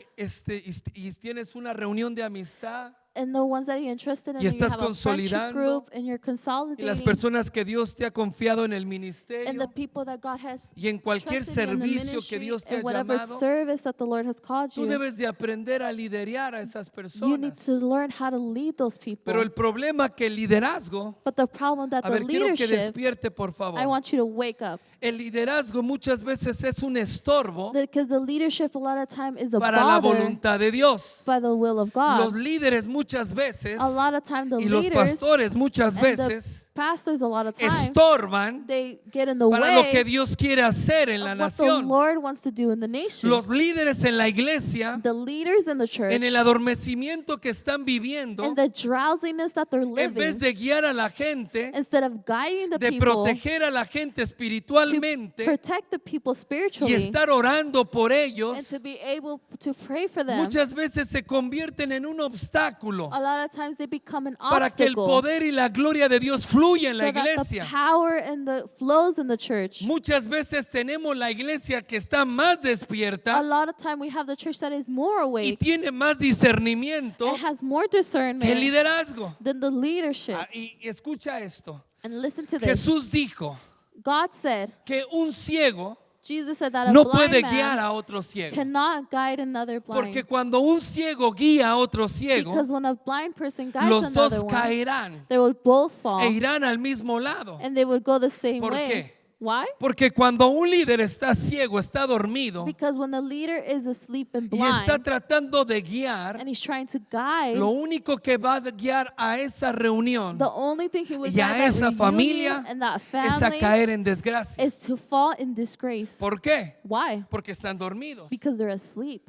y tienes una reunión de amistad, And the ones that He entrusted in, y and you estás have a friendship consolidando, group, and you're y las consolidating, personas que Dios te ha confiado en el and the ministerio people that God has y en cualquier trusted you in the servicio que ministry, Dios te ha and whatever llamado. service that the Lord has called Tú you. debes de aprender a liderar a esas You need personas. to learn how to lead those people. Pero el problema que el liderazgo, But the problem that a the ver, quiero que leadership, despierte por I favor. want you to wake up. El liderazgo muchas veces es un estorbo Because the leadership a lot of time is a para la bother voluntad de Dios. by the will of Los God. líderes muchas veces A lot of time the y los leaders pastores muchas and the veces pastors a lot of times estorban they get in the para lo que way Dios quiere hacer en la of what the nación. Lord wants to do in the nation. Los líderes en la iglesia, The leaders in the church en el adormecimiento que están viviendo, and the drowsiness that they're en vez living, de guiar a la gente, instead of guiding the de people proteger a la gente to espiritualmente protect the people y spiritually estar orando por and ellos, to be able to pray for them, muchas veces se convierten en un obstáculo a lot of times they become an para que el obstacle poder y la gloria de Dios fluya en la so that the iglesia. power and the flows in the church. Muchas veces tenemos la iglesia que está más A despierta lot of time we have the church that is more y awake tiene más discernimiento and has more que el discernment liderazgo. than the leadership. Y escucha esto. And listen to this. Jesús dijo God said, que un ciego Jesus said that a no blind puede man guiar a otro ciego. cannot guide another blind. Porque cuando un ciego guía a otro ciego, Because when a blind person guides los dos another one, caerán they would both fall e irán al mismo lado. and they would go the same ¿Por way. qué? Why? Porque cuando un líder está ciego, está dormido Because when the leader is asleep and y está blind tratando de guiar, and he's trying to guide, lo único que va a guiar a esa reunión the only thing he would y a guide esa that familia reunion and that es a family caer en desgracia. is to fall in disgrace. ¿Por qué? Why? Porque están dormidos. Because they're asleep.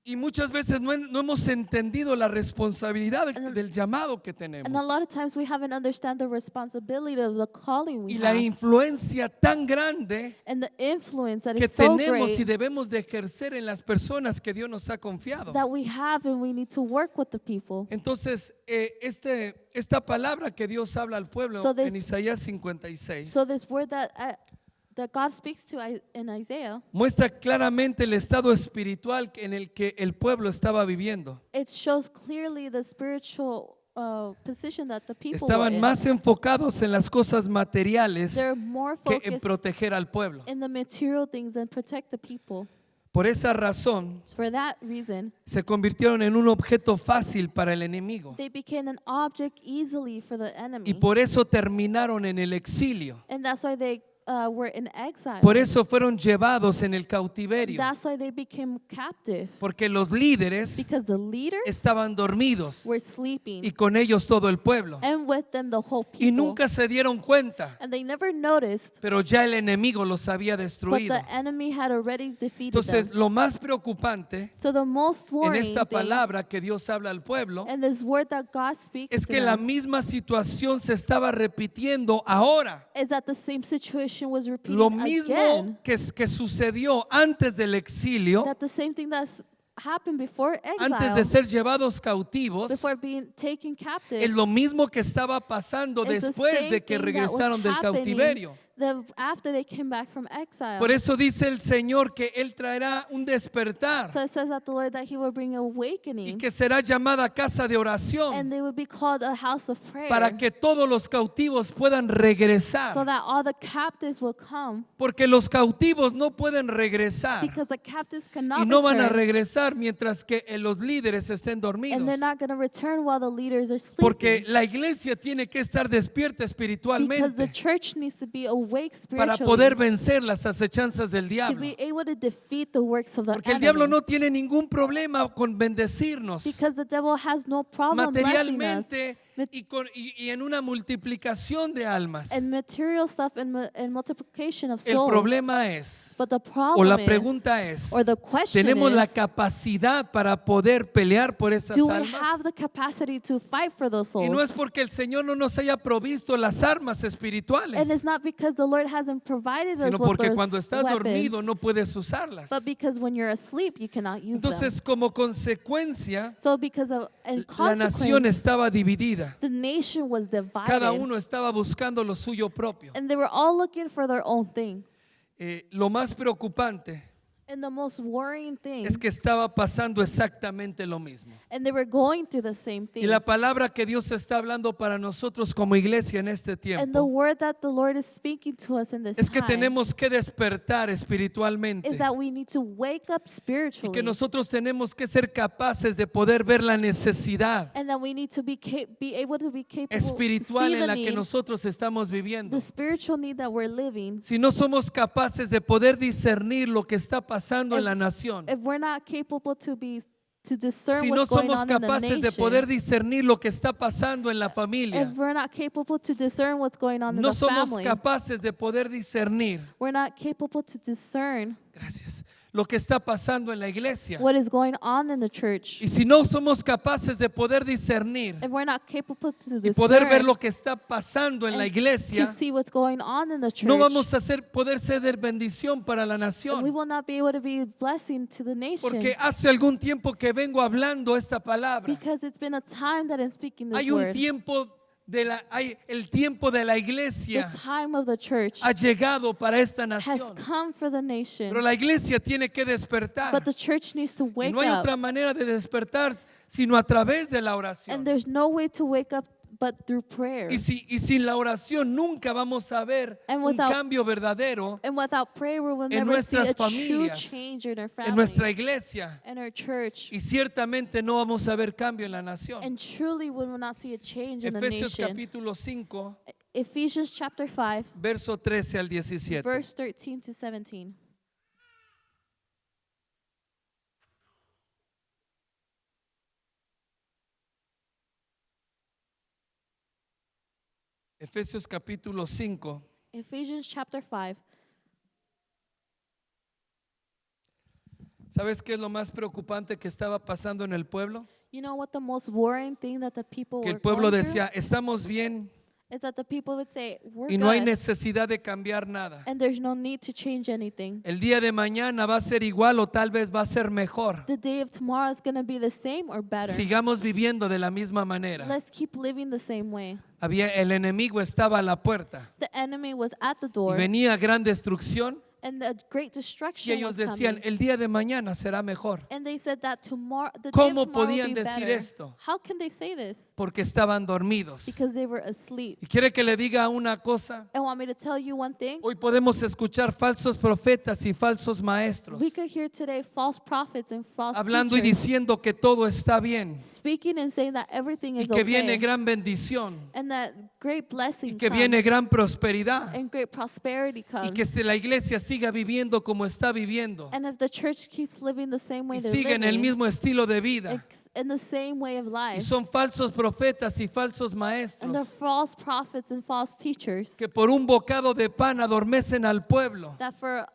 Y muchas veces no hemos entendido la responsabilidad del llamado que And a tenemos lot of times we haven't understand the responsibility of the calling we y la have influencia tan grande and the influence that que is so tenemos y great debemos de ejercer en las personas que Dios nos ha confiado. that we have, and we need to work with the people. Entonces, esta palabra que Dios habla al pueblo So this- en Isaías 56 So this word that God speaks to in Isaiah, muestra claramente el estado espiritual en el que el pueblo estaba viviendo. it shows clearly the spiritual position that the people were Estaban in. más enfocados en las cosas materiales They're more que en focused proteger al pueblo. in the material things than protect the people. Por esa razón, For that reason, se convirtieron en un objeto fácil para el enemigo they became an object easily for the enemy. y por eso terminaron en el exilio. And that's why they were in exile. Por eso fueron llevados en el cautiverio, That's why they became captive. porque los líderes Because the leaders estaban dormidos were sleeping, y con ellos todo el pueblo. and with them the whole people. Y nunca se dieron cuenta, And they never noticed, pero ya el enemigo los había but destruido. the enemy had already defeated Entonces, them. lo más preocupante So the most en worrying esta thing, palabra que Dios habla al pueblo and this word that God speaks es to que la them, misma situación se estaba repitiendo ahora. is that the same situation was repeated Lo mismo again. que sucedió antes del exilio, That the same thing that's happened before antes de exile, ser llevados cautivos, before being taken captive, es lo mismo que estaba pasando is the después same de que thing that was regresaron del happening cautiverio. after they came back from exile. Por eso dice el Señor que Él traerá un despertar So it says that the Lord that He will bring y awakening, que será llamada casa de and oración they would be called a house of prayer, para que todos los cautivos puedan so regresar. that all the captives will come, Porque los cautivos no pueden regresar because the captives y cannot no van a return, regresar mientras que los líderes estén dormidos. and they're not going to return while the leaders are sleeping. Porque la iglesia tiene que estar despierta Because the espiritualmente church needs to be awake para spiritually poder vencer las acechanzas del to diablo. be able to defeat the works of the Porque el enemy. diablo no tiene ningún problema con bendecirnos Because the devil has no problem blessing us materialmente y en una multiplicación de almas. and material stuff and multiplication of El souls. problema es, But the o problem la is, pregunta es, or the question ¿tenemos la is, capacidad para poder pelear por esas do we almas? have the capacity to fight for those Y no es souls? porque el Señor no nos haya provisto las armas espirituales, And it's not because the Lord hasn't provided us sino with porque those cuando estás dormido weapons, no puedes usarlas. but because when you're asleep, you cannot use them. Entonces, como consecuencia, So because of and la nación consequence, estaba dividida. the nation was Cada divided, uno estaba buscando lo suyo propio. and they were all looking for their own thing. Lo más preocupante And the most worrying thing, es que estaba pasando exactamente lo mismo. and they were going through the same Y thing. la palabra que Dios está hablando para nosotros como iglesia en este And the tiempo word that the Lord is speaking to us in this es que time tenemos que despertar espiritualmente is that we need to wake up y spiritually, que nosotros tenemos que ser capaces de poder ver la necesidad and that we need to be able to be capable to espiritual see en the la que need, nosotros estamos viviendo. the spiritual need that we're living. Si no somos capaces de poder discernir lo que está pasando en la nación, If we're not capable to discern si no what's going somos on in the capaces de nation, poder discernir lo que está pasando en la if familia, we're not capable to discern what's going on in no the somos family, capaces de poder discernir, we're not capable to discern gracias, lo que está pasando en la iglesia. what is going on in the church. Y si no somos capaces de poder discernir If we're not capable to y poder ver discern lo que está pasando en la and iglesia, to see what's going on in the church, no vamos a poder ser de bendición para la and we nación. will not be able to be a blessing to the nation. Porque hace algún tiempo que vengo hablando esta palabra. Because it's been a time that I'm speaking this Hay un word. tiempo el tiempo de la The iglesia time of the church ha llegado para esta has nación. come for the nation. Pero la iglesia tiene que despertar. But the church needs to Y wake no hay up. otra manera de despertar sino a través de la And oración. there's no way to wake up but through prayer. Y sin la oración nunca vamos a ver And un without- cambio verdadero And without prayer, we will en never see nuestras a true familias, change in our en family, nuestra iglesia. in our church. Y ciertamente no vamos a ver cambio en la nación. And truly we will not see a change in the Efesios nation. capítulo 5, Ephesians chapter 5, verso 13 al 17. verse 13 to 17. Efesios capítulo 5, Ephesians chapter 5. ¿sabes qué es lo más preocupante que estaba pasando en el pueblo? You know what the most worrying thing that the people Que were el pueblo going decía, estamos bien through is that the people would say, we're y no hay good, necesidad de cambiar nada. and there's no need to change anything. El día de mañana va a ser igual o tal vez va a ser mejor. The day of tomorrow is going to be the same or better. Sigamos viviendo de la misma manera. Let's keep living the same way. El enemigo estaba a la puerta The enemy was at the y door, venía gran destrucción and the great y destruction ellos was decían, coming. el día de mañana será mejor. And they said that tomorrow, the day ¿Cómo of tomorrow will podían be decir better. esto? How can they say this? Porque estaban dormidos. Because they were asleep. Y quiere que le diga una cosa. And want me to tell you one thing? Hoy podemos escuchar falsos profetas y falsos maestros We could hear today false prophets and false hablando y teachers diciendo que todo está bien speaking and saying that everything y is que viene okay, gran bendición and that great blessing y que comes, viene gran prosperidad and great prosperity comes. y que si la iglesia siga viviendo como está viviendo And if the church keeps living the same way y they're sigue en el living, mismo estilo de vida in the same way of y life, son falsos profetas y falsos and the maestros false prophets and false teachers, que por un bocado de pan adormecen al pueblo that for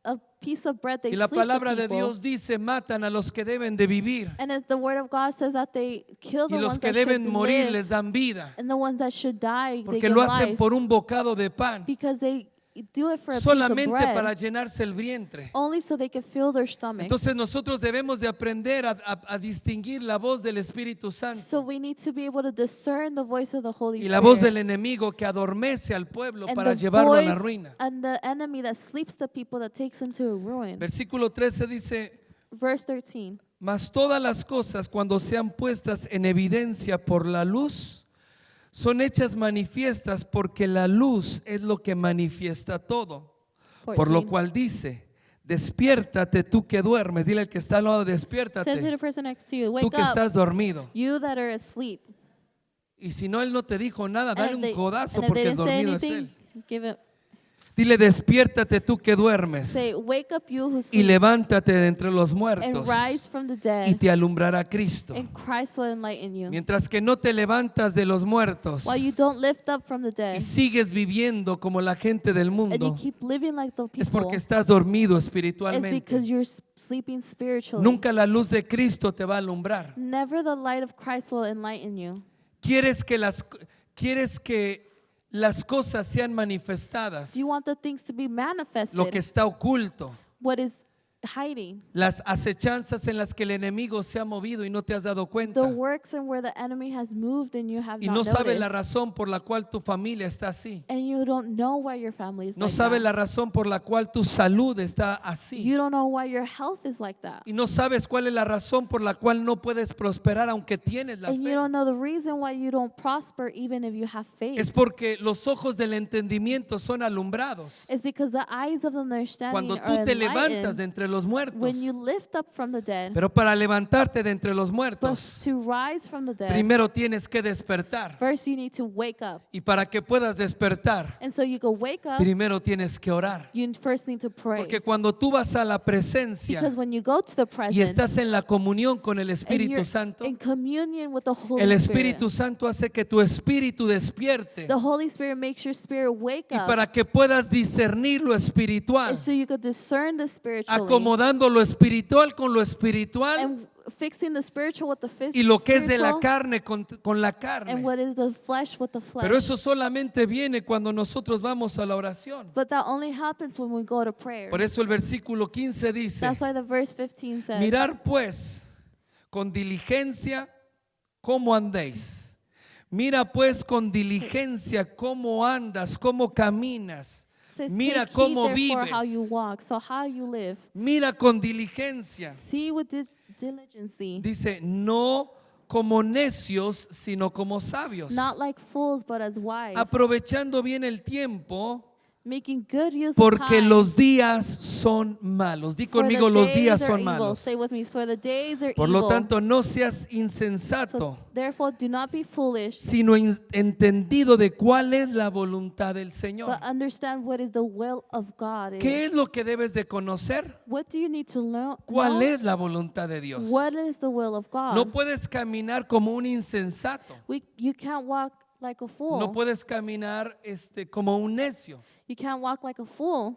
a piece of bread they y la sleep the palabra de people. Dios dice matan a los que deben de vivir And as the word of God says that they kill y the los ones que that deben should morir live, les dan vida and the ones that should die, they porque give lo hacen life, por un bocado de pan because they do it for a piece solamente of bread, para llenarse el vientre. only so they can fill their stomach. Entonces nosotros debemos de aprender a distinguir la voz del Espíritu So Santo we need to be able to discern the voice of the Holy y la voz Spirit, del enemigo que adormece al pueblo and para the llevarlo a la voice ruina. and the enemy that sleeps the people, that takes them to a ruin. Versículo 13 dice, Verse 13. mas todas las cosas cuando sean puestas en evidencia por la luz, son hechas manifiestas porque la luz es lo que manifiesta todo. Por lo 14. cual dice, despiértate tú que duermes. Dile al que está al lado, Said to the despiértate person next to you, tú wake que up, estás dormido. you that are asleep. Y si no, él no te dijo nada, And dale if un they- codazo and if they porque el didn't say dormido es anything, él. give it. Dile, despiértate tú que duermes Say, wake up you who y sleep levántate de entre los and muertos rise from the y dead, te alumbrará Cristo. and Christ will enlighten you. Mientras que no te levantas de los muertos While you don't lift up from the y dead sigues viviendo como la gente del and you mundo, keep living like the es people, porque estás dormido it's espiritualmente. because you're sleeping spiritually. Nunca la luz de Cristo te va a alumbrar. Never the light of Christ will enlighten you. Quieres que las cosas sean manifestadas, Do you want the things to be lo que manifested? está oculto, What is hiding? las acechanzas en las que el enemigo se ha movido y no te has dado The cuenta. works and where the enemy has moved and you have Y not no sabes la noticed. razón por la cual tu familia está así. And you don't know why your family is No like sabes that. la razón por la cual tu salud está así. You don't know why your health is like that. Y no sabes cuál es la razón por la cual no puedes prosperar aunque tienes la And you fe. don't know the reason why you don't prosper even if you have faith. Es porque los ojos del entendimiento son alumbrados. It's because the eyes of the understanding Cuando are tú te levantas enlightened de entre los muertos. when you lift up from the dead. Pero para levantarte de entre los But muertos, to rise from the dead, primero tienes que despertar. first you need to wake up. Y para que puedas despertar, And so you go wake up, primero tienes que orar. you first need to pray. Porque cuando tú vas a la presencia Because when you go to the y presence estás en la comunión con el and Espíritu you're Santo, in communion with the Holy el Spirit, Espíritu Santo hace que tu espíritu despierte. the Holy Spirit makes your spirit wake Y up. para que puedas discernir lo espiritual, And so you could discern the spiritually acomodando lo espiritual con lo espiritual and fixing the spiritual with the y lo que es de la spiritual carne con la and carne. what is the flesh with the flesh. Pero eso solamente viene cuando nosotros vamos a la oración. But that only happens when we go to prayer. Por eso el versículo 15 dice, That's why the verse 15 says, mirar pues con diligencia cómo andéis. Mira pues con diligencia cómo andas, cómo caminas. says, Mira take cómo heed therefore how you vives. walk, so how you live. Mira con diligencia. See with diligence, Dice, no como necios, sino como sabios. not like fools, but as wise, Aprovechando bien el tiempo, making good use of porque time. los días son malos. Di For the conmigo, los days días are son evil. malos. Say with me, for the days are Por evil. lo tanto, no seas So insensato, therefore do not be foolish, sino entendido de cuál es la voluntad del Señor. but understand what is the will of God. ¿Qué es lo que debes de conocer? What do you need to learn? ¿Cuál es la voluntad de Dios? What is the will of God? No puedes caminar como un insensato. You can't walk like a fool. No puedes caminar como un necio. You can't walk like a fool.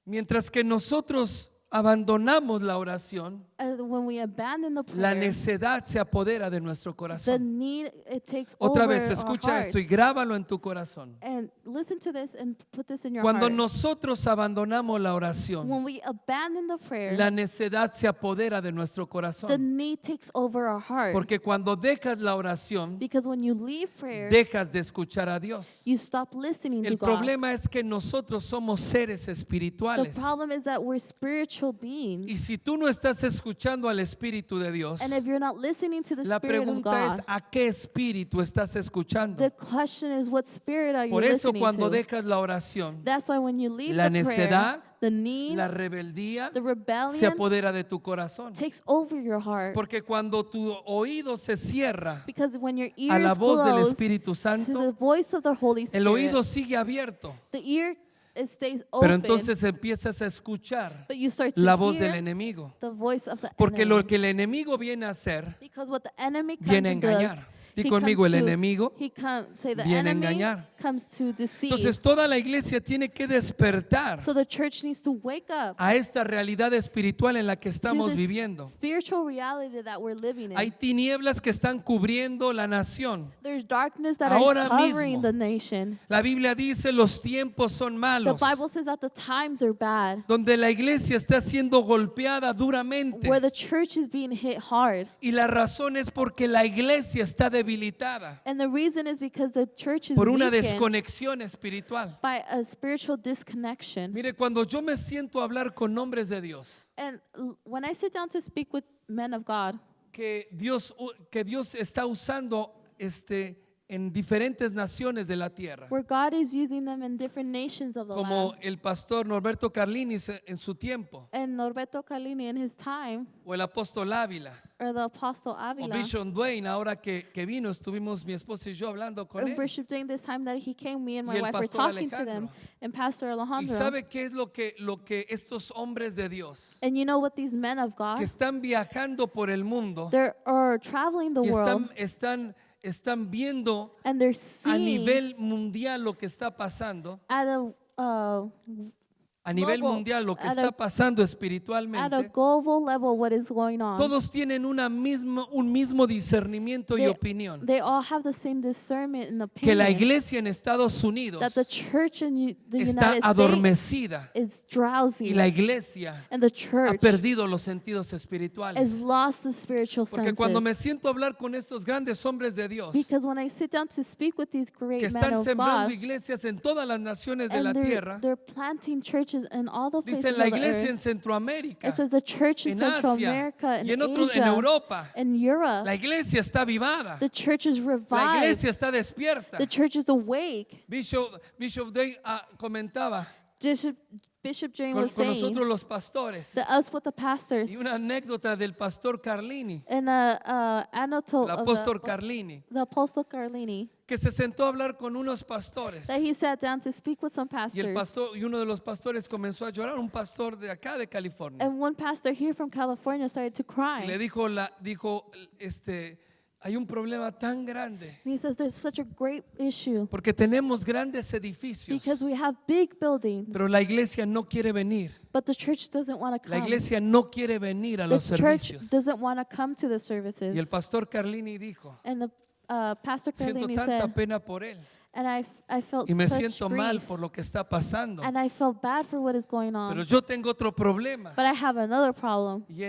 Mientras que nosotros abandonamos la oración, When we abandon the la prayer, necedad se apodera de nuestro the corazón. need, it takes Otra over vez, our escucha esto y hearts. grábalo en tu corazón. And listen to this and put this in your Cuando heart. nosotros abandonamos la oración, When we abandon the prayer, la necedad se apodera de nuestro the corazón. need takes over our heart. Porque cuando dejas la oración, Because when you leave prayer, dejas de escuchar a Dios. you stop listening to El God. problema es que nosotros somos seres The espirituales. problem is that we're spiritual beings. Y si tú no estás escuchando al Espíritu de Dios, And if you're not listening to the la Spirit of pregunta es God, ¿a qué espíritu estás escuchando? the question is, what spirit are you Por eso listening cuando to? dejas la oración, That's why when you leave la the prayer, necedad, the need, la rebeldía the se rebellion apodera de tu corazón. takes over your heart. Porque cuando tu oído se cierra Because when your a la ears voz del close Espíritu to the Santo, voice of the Holy el Spirit, oído sigue abierto. the ear it stays Pero open, entonces empiezas a escuchar but you start to la voz hear del enemigo. the voice of the Porque enemy. lo que el enemigo viene a hacer, Because what the enemy comes viene a and does, engañar. Di he conmigo, comes el to- enemigo he comes, say the viene a enemy engañar. comes to deceive. Entonces toda la iglesia tiene que despertar So the church needs to wake up a esta realidad espiritual en la que to estamos this viviendo. spiritual reality that we're living in. Hay tinieblas que están cubriendo la nación. There's darkness that Ahora is covering mismo. the nation. La Biblia dice los tiempos son The malos, Bible says that the times are bad, donde la iglesia está siendo golpeada duramente. where the church is being hit hard. Y la razón es porque la iglesia está debilitada And the reason is because the church is por una weakened desconexión espiritual. by a spiritual disconnection. Mire, cuando yo me siento a hablar con hombres de Dios, And when I sit down to speak with men of God, que Dios está usando en diferentes naciones de la tierra. where God is using them in different nations of the Como land. el pastor Norberto Carlini en su tiempo, And Norberto Carlini in his time, o el apóstol Ávila, or the Apostle o Avila, Bishop Dwayne, ahora que vino, estuvimos mi esposa y yo hablando con or él. Bishop during this time that he came, me and Y my el wife were pastor talking to them, Alejandro. and Pastor Y Alejandro. sabe qué es lo que estos hombres de Dios And you know what, these men of God, que están viajando por el mundo they are traveling the y world, están viendo and they're a seeing nivel mundial lo que está pasando, at a nivel global- mundial lo que at está a- pasando a espiritualmente. global level what is going on. Todos tienen un mismo discernimiento y They- opinión. They all have the same discernment and Que la opinion iglesia en Estados Unidos that the church in the está United States adormecida is drowsy, y la iglesia and the ha church perdido los sentidos has espirituales. lost the spiritual Porque cuando me senses. siento a hablar con estos grandes hombres de Dios Because when I sit down to speak with these que great men están of sembrando God, iglesias en todas las naciones de la and tierra, they're planting churches in all the places dice of la the iglesia en earth. Centroamérica, It says the church in en Central Asia America, y in en Asia, Europa. in Europe. La iglesia está avivada, The church is la revived. iglesia está despierta. The church is awake. Bishop Day comentaba Bishop Jane con was saying nosotros los pastores that us with the pastors y una anécdota del pastor Carlini, and a anecdote el of apóstol Carlini, the Apostle Carlini, que se sentó a hablar con unos pastores that he sat down to speak with some y uno de los pastores comenzó a llorar, un pastor de acá de California. And one pastor here from California started to Y cry. le dijo, hay un problema tan grande And he says there's such a great issue porque tenemos grandes edificios, because we have big buildings, pero la iglesia no quiere venir. but the church doesn't want to La come. iglesia no quiere venir a The los church servicios. doesn't want to come to the Y el services. pastor Carlini dijo, And the Pastor siento Carlini tanta said, pena por él and I felt y me such siento mal grief, por lo que está pasando, and I felt bad for what is going pero on. yo tengo otro problema. But I have another problem. Y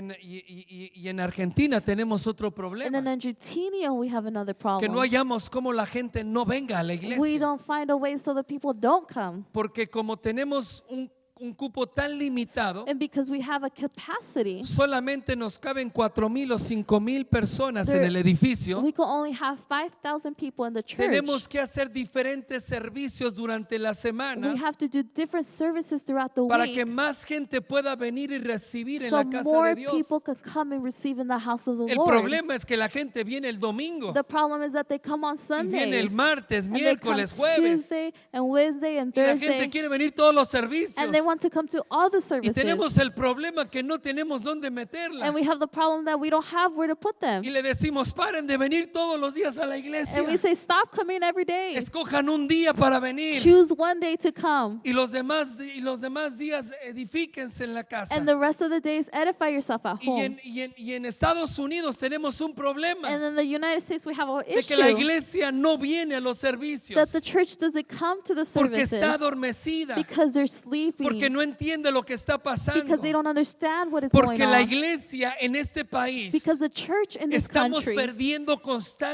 en Argentina tenemos otro And in problema, Argentina, we have another que no problem. hallamos cómo la gente no venga a la We iglesia, don't find a way so that people don't come. porque como tenemos un cupo tan limitado, And because we have a capacity, solamente nos caben 4,000 o 5,000 personas en There- el edificio. we can only have 5,000 people in the church. Tenemos que hacer diferentes servicios durante la We semana have to do different services throughout the para week que más gente pueda venir y recibir en so la casa more de Dios. people can come and receive in the house of the El Lord. problema es que la gente viene el domingo The problem is that they come on y viene el Sundays, martes, and they come miércoles, jueves, Tuesday and Wednesday and y la gente Thursday, quiere venir todos los servicios. and they want to come to all the Y services. tenemos el problema que no tenemos dónde meterla. And we have the problem that we don't have where to put them. Y le decimos, paren de venir todos los días a la iglesia. And we say, stop coming every day. Escojan un día para venir. Choose one day to come. Y los demás días edifíquense en la casa. And the rest of the days, edify yourself at Y home. en Estados Unidos tenemos un problema And in the United States, we have an de que la issue iglesia no viene a los that servicios the church doesn't come to the porque services está adormecida, because they're sleeping, porque no entiende lo que está pasando, because they don't understand what is going porque la on, iglesia en este país because the church in this estamos country, perdiendo we're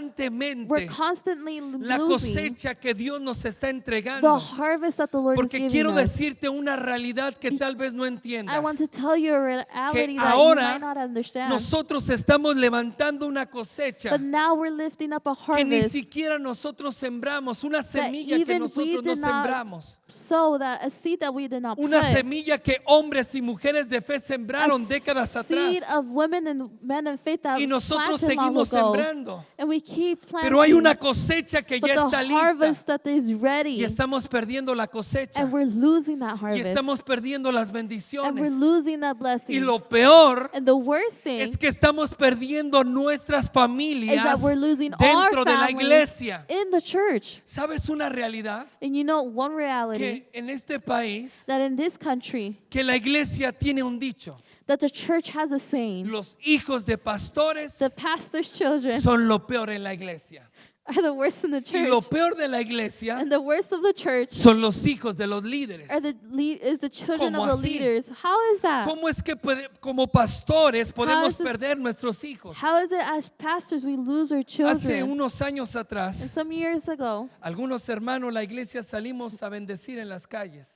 constantemente constantly la losing cosecha que Dios nos está the entregando. harvest that the Lord is Porque giving quiero us. decirte una realidad que tal vez no I entiendas. want to tell you a reality that you ahora might not understand. Nosotros estamos levantando una cosecha But now we're lifting up a que ni harvest siquiera nosotros sembramos, una that semilla que even we nosotros no did not sembramos, sow, that a seed that we did not una plant. semilla que hombres y mujeres de fe sembraron A décadas atrás seed of women and men in faith that y was nosotros planted long seguimos ago. sembrando. And we keep planting. Pero hay una cosecha que but ya the está harvest lista that is ready, y estamos perdiendo la cosecha and we're losing that y harvest, estamos perdiendo las and we're bendiciones. losing that blessing. Y lo peor And the worst thing es que estamos perdiendo nuestras is that familias we're losing our dentro de la families iglesia. in the church. ¿Sabes una realidad? And you know one reality, Que en este país, that in this country, que la iglesia tiene un dicho. that the church has a saying, Los hijos de pastores the pastor's children son lo peor en la iglesia. are the worst in the Y lo church, peor de la iglesia and the worst of the church son los hijos de los líderes. are is the children ¿Cómo of the así? leaders. How is that? ¿Cómo es que como pastores podemos is this- perder nuestros hijos? How is it as pastors we lose our Hace children? unos años And atrás, some years ago, algunos hermanos, la iglesia salimos a bendecir en las calles.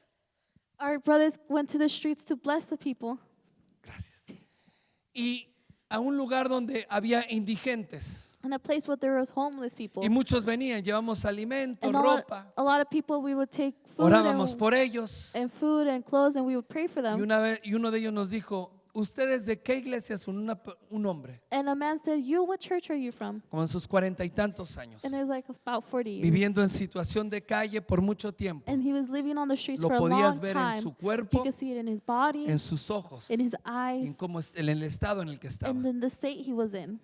our brothers went to the streets to bless the people. Gracias. Y a un lugar donde había indigentes. in a place where there was homeless people. Y muchos venían, llevamos alimento, And ropa, a lot of people, we would take food orábamos and, por ellos. and food and clothes, and we would pray for them. Y uno de ellos nos dijo, ¿ustedes de qué iglesia son? Un hombre, And a man said, "You, what church are you from?" como en sus 40 y tantos años, And it was like about 40 years. viviendo en situación de calle por mucho tiempo. And he was living on the streets Lo for a podías long ver en time. su You cuerpo, could see it in his body, en sus ojos, in his en eyes, en el estado en el que estaba, and in the state he was in,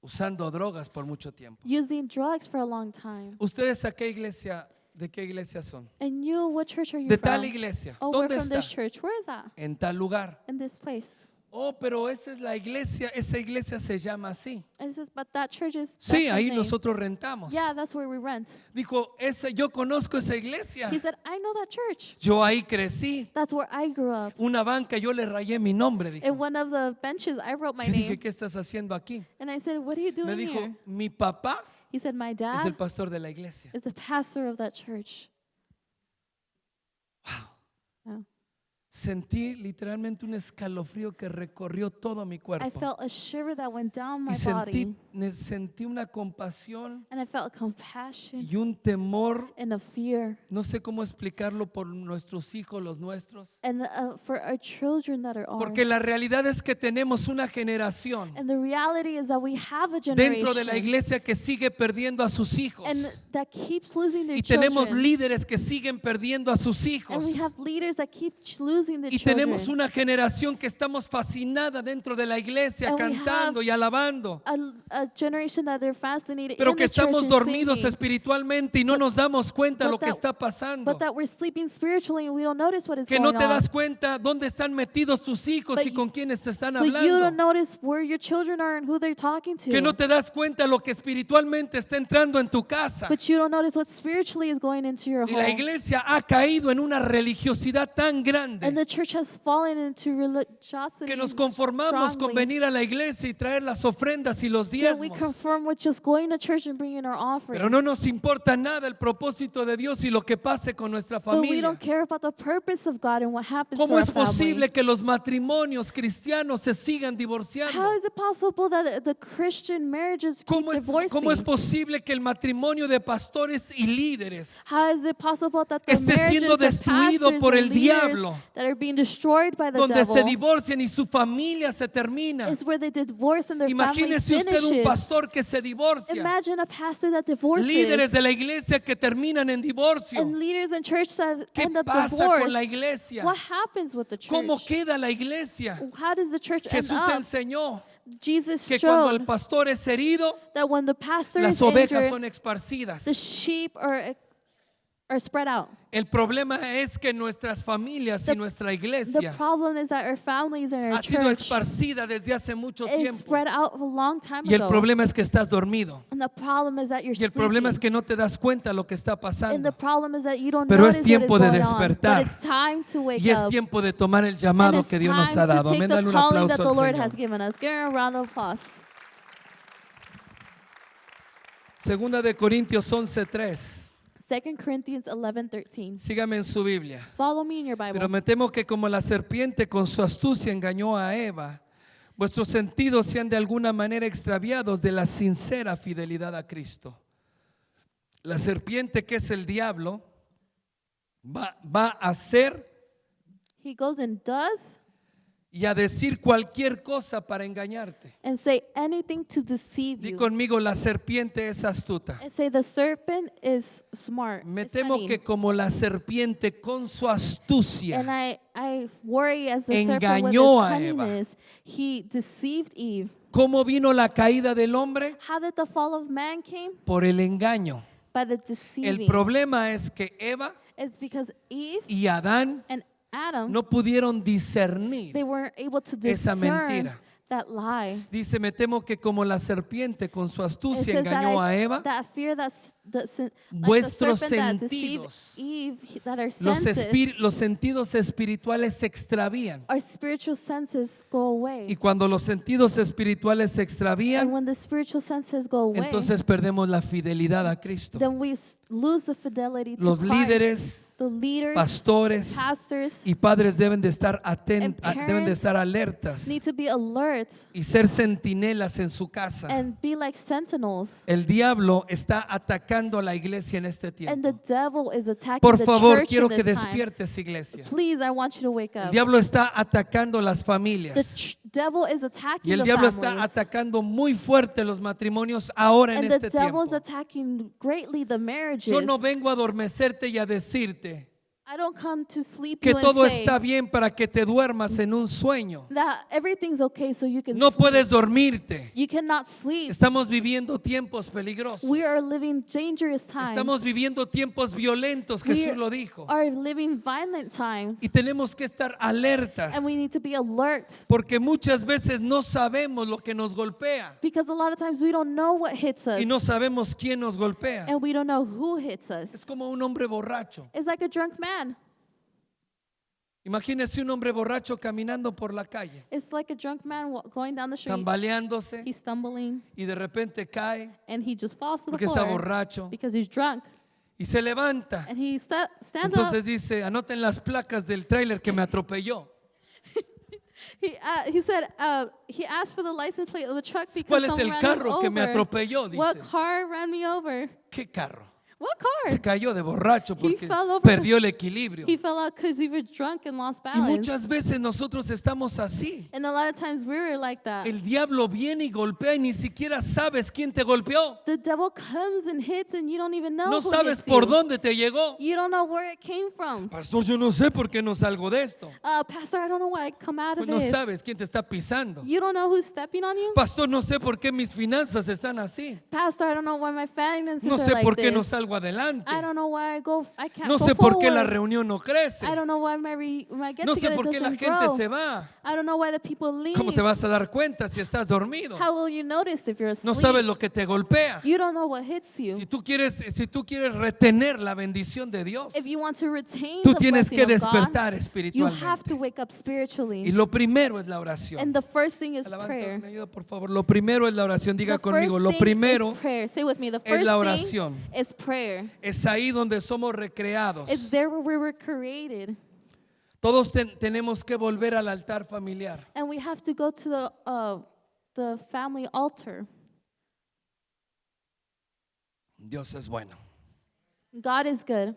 usando drogas por mucho tiempo. using drugs for a long time. ¿Ustedes de qué iglesia son? And you, what church are you De from? tal iglesia. Oh, we're ¿Dónde from está? this church. Where is that? En tal lugar. In this place. Oh, pero esa es la iglesia, esa iglesia se llama así. And he says, but that church is, that's Sí, his ahí name. nosotros rentamos. Yeah, that's where we rent. Dijo, yo conozco esa iglesia. He said, I know that church. Yo ahí crecí. That's where I grew up. Una banca, yo le rayé mi nombre. In Dijo. one of the benches, I wrote my Yo dije, name. ¿qué estás haciendo aquí? And I said, what are you Me doing dijo, here? mi papá He said, my es el dad pastor de la iglesia. is the pastor of that church. Wow. Wow. Sentí literalmente un escalofrío que recorrió todo mi I cuerpo. felt a shiver that went down my Y body. sentí una compasión And I felt compassion y un temor. and a fear. No sé cómo explicarlo por nuestros hijos, los nuestros. And for our children that are ours. Porque la realidad es que tenemos una generación And the reality is that we have a dentro de la generation iglesia que sigue perdiendo a sus hijos. and that keeps losing their Y tenemos children. líderes que siguen perdiendo a sus hijos. And we have leaders that keep losing their Y children. tenemos una generación que estamos fascinada dentro de la iglesia, And we cantando have y alabando. a generation that they're fascinated Pero in que the church estamos and dormidos singing, espiritualmente y no nos damos cuenta but lo que that- está pasando. but that we're sleeping spiritually and we don't notice what is Que going no te on. das cuenta dónde están metidos tus hijos But y con quiénes te están But you don't hablando. notice where your children are and who they're talking to. Que no te das cuenta lo que espiritualmente está entrando en tu casa. But you don't notice what spiritually is going into your Y la home. iglesia ha caído en una religiosidad tan And grande the church has fallen into religiosity que nos conformamos con strongly, venir a la iglesia y traer las ofrendas y los that we diezmos. conform with just going to church and bringing our offerings. Pero no nos importa nada el propósito de Dios y lo que pase con nuestra But we familia. don't care about the purpose of God and what happens to ¿Cómo our es posible family. que los matrimonios cristianos se sigan divorciando? How is it possible that the Christian marriages keep ¿Cómo es divorcing? posible que el matrimonio de pastores y líderes How is it possible that the esté marriages siendo of destruido pastors por and el leaders diablo, that are being destroyed by the donde se devil divorcian y su familia se termina? is where they divorce and their family Imagínese usted un finishes? pastor que se divorcia, Imagine a pastor that divorces líderes de la iglesia que terminan en divorcio. and leaders in church that ¿Qué end up pasa divorced. con la iglesia? What happens with the church? ¿Cómo queda la iglesia? How does the church end Jesús up? enseñó Jesus que cuando el showed pastor es herido, that when the pastor las is ovejas injured, son esparcidas. the sheep are spread out. El problema es que nuestras familias y nuestra The iglesia problem is that our families and our ha sido church esparcida desde hace mucho is tiempo. spread out a long time Y el ago. problema es que estás dormido. And the problem is that you're Y el problema es sleeping. que no te das cuenta lo que está And the pasando. problem is that you don't Pero es notice tiempo what is de going on. despertar. But it's time to wake Y es up. tiempo de tomar el And llamado it's que Dios time nos ha to dado. take Amén. the Dale un calling that aplauso the Lord al has Señor. given us. Give her a round of applause. Segunda de Corintios 11:3. 2 Corinthians 11:13. Sígame en su Biblia. Follow me in your Bible. Pero me temo que como la serpiente con su astucia engañó a Eva, vuestros sentidos sean de alguna manera extraviados de la sincera fidelidad a Cristo. La serpiente, que es el diablo, va a hacer He goes and does y a decir cualquier cosa para engañarte. and say anything to deceive Di you. conmigo, la serpiente es astuta. And say the serpent is smart. Me It's temo cunning. que como la serpiente con su astucia And I worry as the serpent with engañó his a Eva. cunningness, he deceived Eve. ¿Cómo vino la caída del hombre? How did the fall of man came? Por el engaño. By the El deceiving. problema es que Eva It's because Eve y Adán and Adam, no pudieron discernir. they weren't able to esa discern mentira. that lie. Dice, me temo que como la serpiente con su It astucia says that, engañó a Eva, that fear that's like the vuestros serpent that deceived sentidos, Eve, that our los senses, los sentidos espirituales se extravían. our spiritual senses go away. Y cuando los sentidos espirituales se And extravían, when the spiritual senses go away, entonces perdemos la fidelidad a Cristo. then we lose the fidelity to Los Christ. líderes The leaders, pastores pastors y padres deben de estar And deben de estar alertas need to be alert y ser centinelas en su casa. and be like sentinels. El diablo está atacando a la iglesia en este And tiempo. the devil is attacking Por the favor, church quiero in que this time. despiertes, iglesia. Please, I want you to wake El up. diablo está atacando las The familias. devil is Y attacking el the diablo está families. atacando muy fuerte los matrimonios ahora en And the este devil tiempo. is attacking greatly the marriages. Yo no vengo a adormecerte y a decirte I don't come to sleep que you todo and say está bien para que te duermas en un sueño. that everything's okay so you can No sleep. puedes dormirte. You cannot sleep. Estamos viviendo tiempos peligrosos. We are living dangerous times. Estamos viviendo tiempos violentos, We Jesús lo dijo. are living violent times. Y tenemos que estar alerta, And we need to be alert. porque muchas veces no sabemos lo que nos golpea Because a lot of times we don't know what hits us. y no sabemos quién nos golpea. And we don't know who hits Es us. como un hombre borracho. It's like a drunk man. Imagínese un hombre borracho caminando por la calle, It's like a drunk man going down the street. tambaleándose He's stumbling y de repente cae and he just falls to the porque está floor borracho because he's drunk. y se levanta. And he stands Entonces up. dice, anoten las placas del tráiler que me atropelló. He said he asked for the license plate of the truck because ¿Cuál es someone el ran him carro que me over. atropelló? What Dice. car ran me over? ¿Qué carro? What Se car? cayó de borracho porque fell over perdió el equilibrio. He fell out because he was drunk and lost Y balance. muchas veces nosotros estamos así. And a lot of times we're like that. El diablo viene y golpea y ni siquiera sabes quién te golpeó. The devil comes and hits and you don't even know No who sabes hits por you. dónde te llegó. You don't know where it came from. Pastor, yo no sé por qué no salgo de esto. Pastor, I don't know why I come out Pues of no this. sabes quién te está pisando. You don't know who's stepping on you. Pastor, no sé por qué mis finanzas están así. Pastor, I don't know why my finances No are sé like por qué no this. salgo adelante. I don't know why I can't No go sé por qué la forward. reunión no crece. I don't know why my get No sé together por qué la doesn't gente grow. se va. I don't know why the people leave. ¿Cómo te vas a dar cuenta si estás dormido? How will you notice if you're asleep? No sabes lo que te golpea. You don't know what hits you. Si tú quieres retener la bendición de Dios, If you want to retain tú the tienes blessing que of God, despertar you have espiritualmente. to wake up Y spiritually. lo primero es la oración. And the first thing is Alabanza, prayer. me ayuda por favor. Lo primero es la oración. Diga The conmigo, first lo thing primero is prayer. Say with me. The es first la thing oración. is prayer. Es ahí donde somos recreados. It's there where we were created. Todos tenemos que volver al altar familiar. And we have to go to the family altar. Dios es bueno. God is good.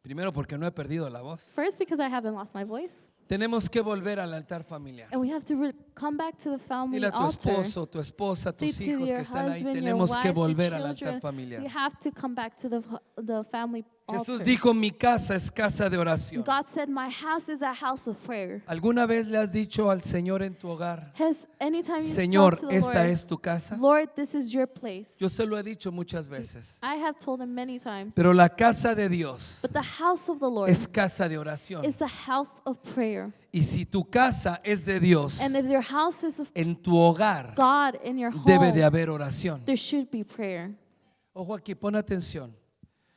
Primero porque no he perdido la voz. First, because I haven't lost my voice. Tenemos que volver al altar familiar. And we have to come back to the family Dile a tu altar. esposo, tu esposa, Say tus to hijos your que están ahí, husband, your tenemos que wife, your volver al altar children, familiar. we have to come back to the family Jesús altar. dijo, mi casa es casa de oración. God said, my house is a house of prayer. ¿Alguna vez le has dicho al Señor en tu hogar, Has anytime you Señor, talk to the esta Lord, es tu casa? Lord, this is your place. Yo se lo he dicho muchas veces. I have told him many times. Pero la casa de Dios But the house of the Lord es casa de oración. is a house of prayer. Y si tu casa es de Dios, And if your house is of en tu hogar God in your debe de home, haber oración. there should be prayer. Ojo aquí, pon atención.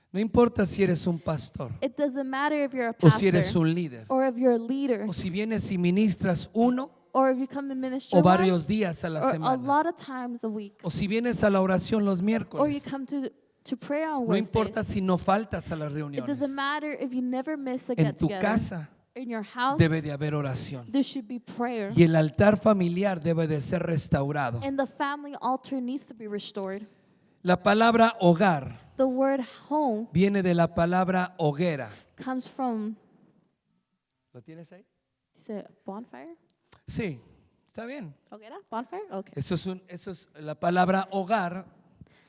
No importa si eres un pastor It doesn't matter if you're a o si eres pastor un líder or if you're a leader o si vienes y ministras uno or if you come to minister o once, varios días a la or a semana lot of times a week, o si vienes a la oración los or you miércoles. come to prayer on No importa Wednesdays. si no faltas a las It reuniones. doesn't matter if you never miss a En get tu together. casa In your house, debe de haber oración. there should be prayer. Y el altar familiar debe de ser restaurado. And the family altar needs to be restored. La palabra hogar The word home viene de la palabra hoguera. comes from, ¿Lo tienes ahí? you said bonfire? Sí, está bien. Hoguera? Bonfire? Okay. Eso es la palabra hogar.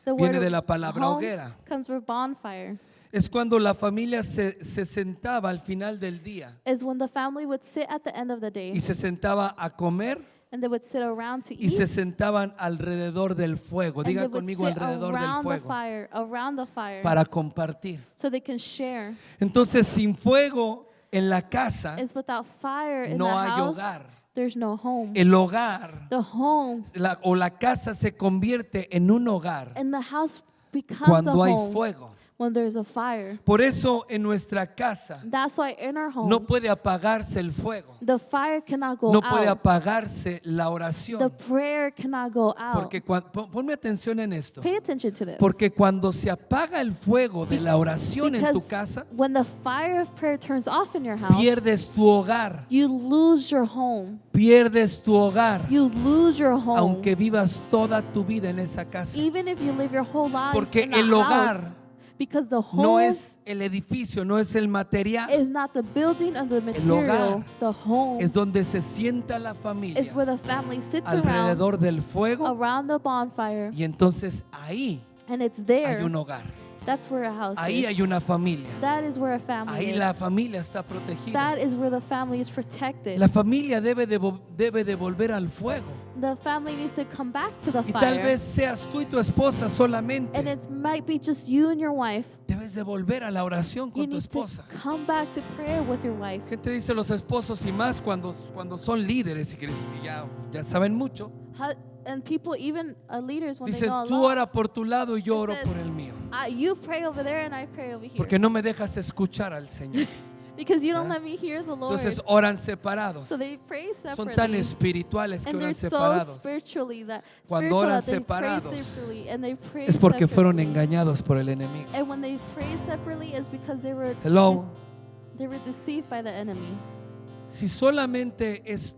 The Viene word de la palabra home hoguera. comes from bonfire. Es cuando la familia se sentaba al final del día Is when the family would sit at the end of the day y se sentaba a comer and they would sit around to y eat. se sentaban alrededor del fuego. And they Diga would conmigo sit alrededor del around the fuego fire, para compartir. so they can share. Entonces, sin fuego en la casa, It's without fire in no the hay house, hogar. there's no home. El hogar The home o la casa se convierte en un hogar and the house becomes cuando a hay home fuego. when there's a fire. Por eso en nuestra casa That's why in our home, no puede apagarse el fuego, the fire cannot go no puede out. apagarse la The oración. prayer cannot go out. Porque ponme atención en esto. Pay attention to this. Porque cuando se apaga el fuego de la oración en tu Because casa, when the fire of prayer turns off in your house, pierdes tu hogar, you lose your home. pierdes tu hogar, You lose your home. aunque vivas toda tu vida en esa casa. Even if you live your whole life Porque in that el hogar house, because the home No es el edificio, no es el material, is not the building of the material. hogar The home es donde se sienta la is familia where the family sits around, alrededor del fuego, around the bonfire, y entonces ahí and it's hay there. un hogar, That's where a house ahí is. hay una familia, That is where a family ahí is. la familia está protegida. That is where the family is protected. La familia debe de volver al fuego. The family needs to come back to the Y tal fire. vez seas tú y tu esposa And solamente. it might be just you and your wife. Debes de volver a la oración You con tu need to esposa. come back to prayer with your wife. Gente dice los esposos y más cuando son líderes y ya saben mucho. And people, even leaders, when Dice, they know a tú lot, ora por tu lado y yo oro says, por el mío. You pray over there and I pray over here. Porque no me dejas escuchar al Señor. Because you don't ¿Ah? let me hear the Lord. Entonces oran separados. So they pray Son tan separately. espirituales que And oran they're so separados. spiritually that Cuando spiritual oran that they pray separados, separately and they pray Es porque fueron separately. engañados por el enemigo. And when they pray separately, it's because they were Hello. they were deceived by the enemy. Si solamente es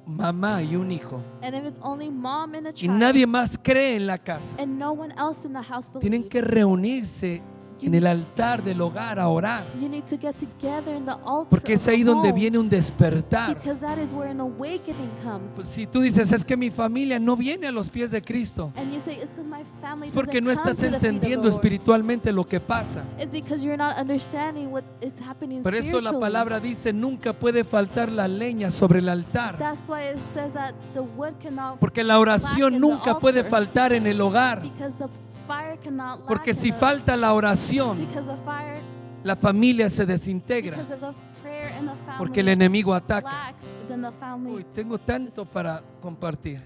mamá y un hijo And if it's only mom and a y child, nadie más cree en la casa, and no one else in the house tienen believes, que reunirse en el altar del hogar a orar. you need to get together in the altar Porque of es the ahí donde home, viene un despertar. because that is where an awakening comes. Pues si tú dices, es que mi familia no viene a los pies de Cristo, And you say, it's because my family es porque doesn't no come estás to the feet of the entendiendo Lord. espiritualmente lo que pasa. It's because you're not understanding what is happening Por eso la spiritually. palabra dice, nunca puede faltar la leña sobre el altar. That's why it says that the wood cannot Porque la oración lack in the nunca puede altar, faltar en el hogar. because the fire cannot lack Porque in si the- falta la oración, because the fire, la familia se desintegra. because of the prayer and the family Porque el enemigo ataca. lacks, then the family. Uy, tengo tanto para compartir.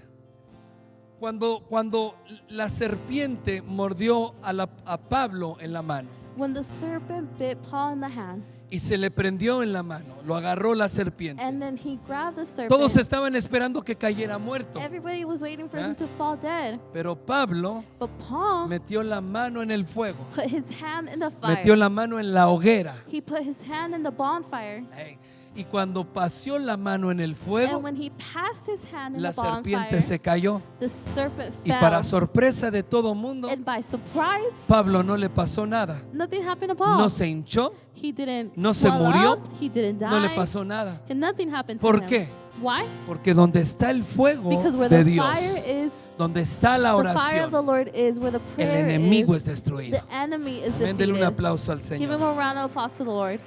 Cuando la serpiente mordió a Pablo en la mano When the serpent bit Paul in the hand, y se le prendió en la mano, lo agarró la serpiente. and then he grabbed the serpent, Todos estaban esperando que cayera muerto. everybody was waiting for ¿Ah? him to fall dead. Pero Pablo But Paul metió la mano en el fuego, put his hand in the fire. metió la mano en la hoguera. He put his hand in the bonfire. Hey, y cuando paseó la mano en el And fuego, when he passed his hand in la the bonfire, serpiente se cayó. the serpent Y fell. para sorpresa de todo mundo, And by surprise, Pablo no le pasó nada. nothing happened to Paul. No se hinchó, He didn't no se swell murió, up, he didn't die, no le pasó nada. and nothing happened to ¿Por him. qué? Why? Porque donde está el fuego Because where de the Dios, fire is, donde está la the fire of the oración, Lord is, where the el prayer enemigo es is, destruido. the enemy is Amén, denle un defeated. aplauso al Give him Señor. a round of applause to the Lord.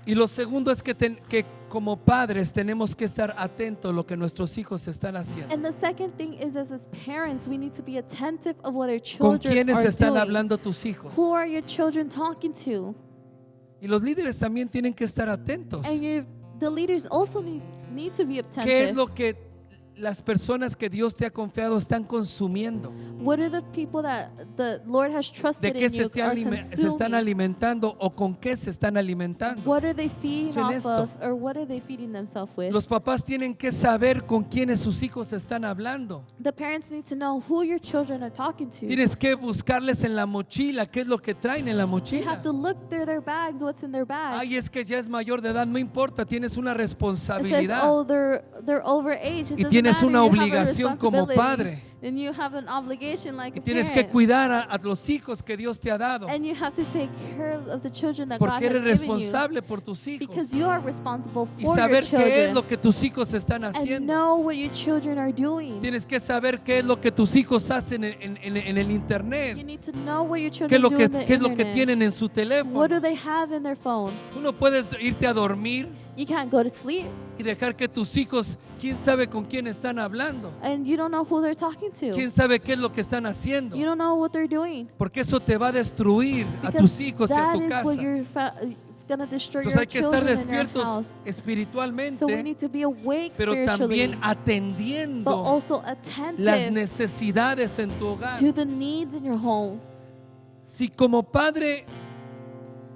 Y lo segundo es que como padres tenemos que estar atentos a lo que nuestros hijos están haciendo. And the second thing is, as parents, we need to be attentive of what our ¿Con children quiénes are están doing. hablando tus hijos? Who are your children talking to? Y los líderes también tienen que estar atentos. And the leaders also need to be ¿Qué attentive. es lo que las personas que Dios te ha confiado están consumiendo? What are the people that the Lord has ¿De trusted qué in se you están, are se están consuming? alimentando o con qué se están alimentando? What are they feeding Escuchen off esto. of, or what are they feeding themselves with? Los papás tienen que saber con quiénes sus hijos están hablando. The parents need to know who your children are talking to. Tienes que buscarles en la mochila qué es lo que traen en la You mochila. have to look through their bags, what's in their bags. Ay, es que ya es mayor de edad, no importa, tienes una It says, responsabilidad. oh, they're overage. It Y doesn't tienes matter, una you have a obligación como responsibility. padre. And you have an obligation like Y a tienes que parent. cuidar a los hijos que Dios te ha dado. And you have to take care of the children that God Porque has eres given you. responsable por tus hijos. Because you are responsible Y for your saber qué es children. lo que tus hijos están And haciendo. know what your children are doing. Tienes que saber qué es lo que tus hijos hacen en el You internet. need to know what your ¿Qué children es lo do que, on the qué es lo que internet. tienen en su What do teléfono? they have in their phones? Tú no puedes irte a dormir You can't go to sleep y dejar que tus hijos, quién sabe con quién están hablando. and you don't know who they're talking to. Quién sabe qué es lo que están haciendo. You don't know what they're doing. Porque eso te va a destruir a Because tus hijos y a that tu is what casa. it's going to destroy Entonces your hay que estar children in your despiertos house. So we espiritualmente, need to be awake pero spiritually, también but atendiendo also las attentive necesidades en tu hogar. to the needs in your home. Si como padre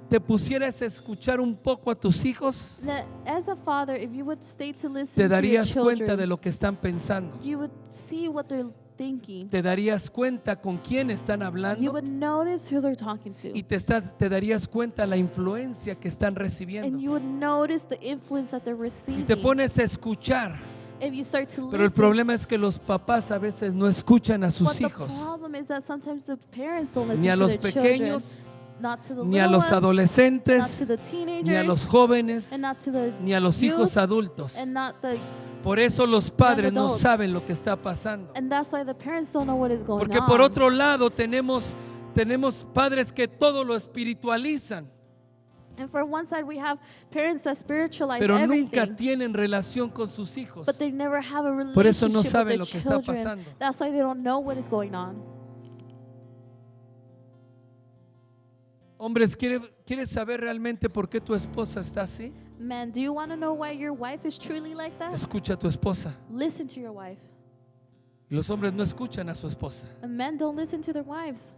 te pusieras a escuchar un poco a tus hijos, That as a father, if you would stay to listen te to your darías cuenta de children, lo que están pensando. you would see what they're thinking. Te darías cuenta con quién están You hablando would notice who they're talking to. y te darías cuenta la influencia que están And recibiendo. you would notice the influence that they're Si receiving. te pones a escuchar, If you start to pero el listen, problema es que los papás a veces no escuchan a but sus the hijos, problem is that sometimes the parents don't listen ni a to los their children, pequeños, not to the ni a little los ones, not to adolescentes, the ni a los teenagers, jóvenes, and not to the ni a los youth, hijos adultos. and not the, Por eso los padres no adults. saben lo que está pasando. and that's why the parents don't know what is going Porque on. por otro lado tenemos padres que todo lo espiritualizan, And for one side, we have parents that spiritualize pero everything, nunca tienen relación con sus hijos. but they never have a Por eso relationship no with saben their lo que está children. pasando. That's why they don't know what is going on. Hombres, ¿quieres saber realmente por qué tu esposa está así? Men, do you want to know why your wife is truly like that? Escucha a tu esposa. Listen to your wife. Y los hombres no escuchan a su esposa. And men don't listen to their wives.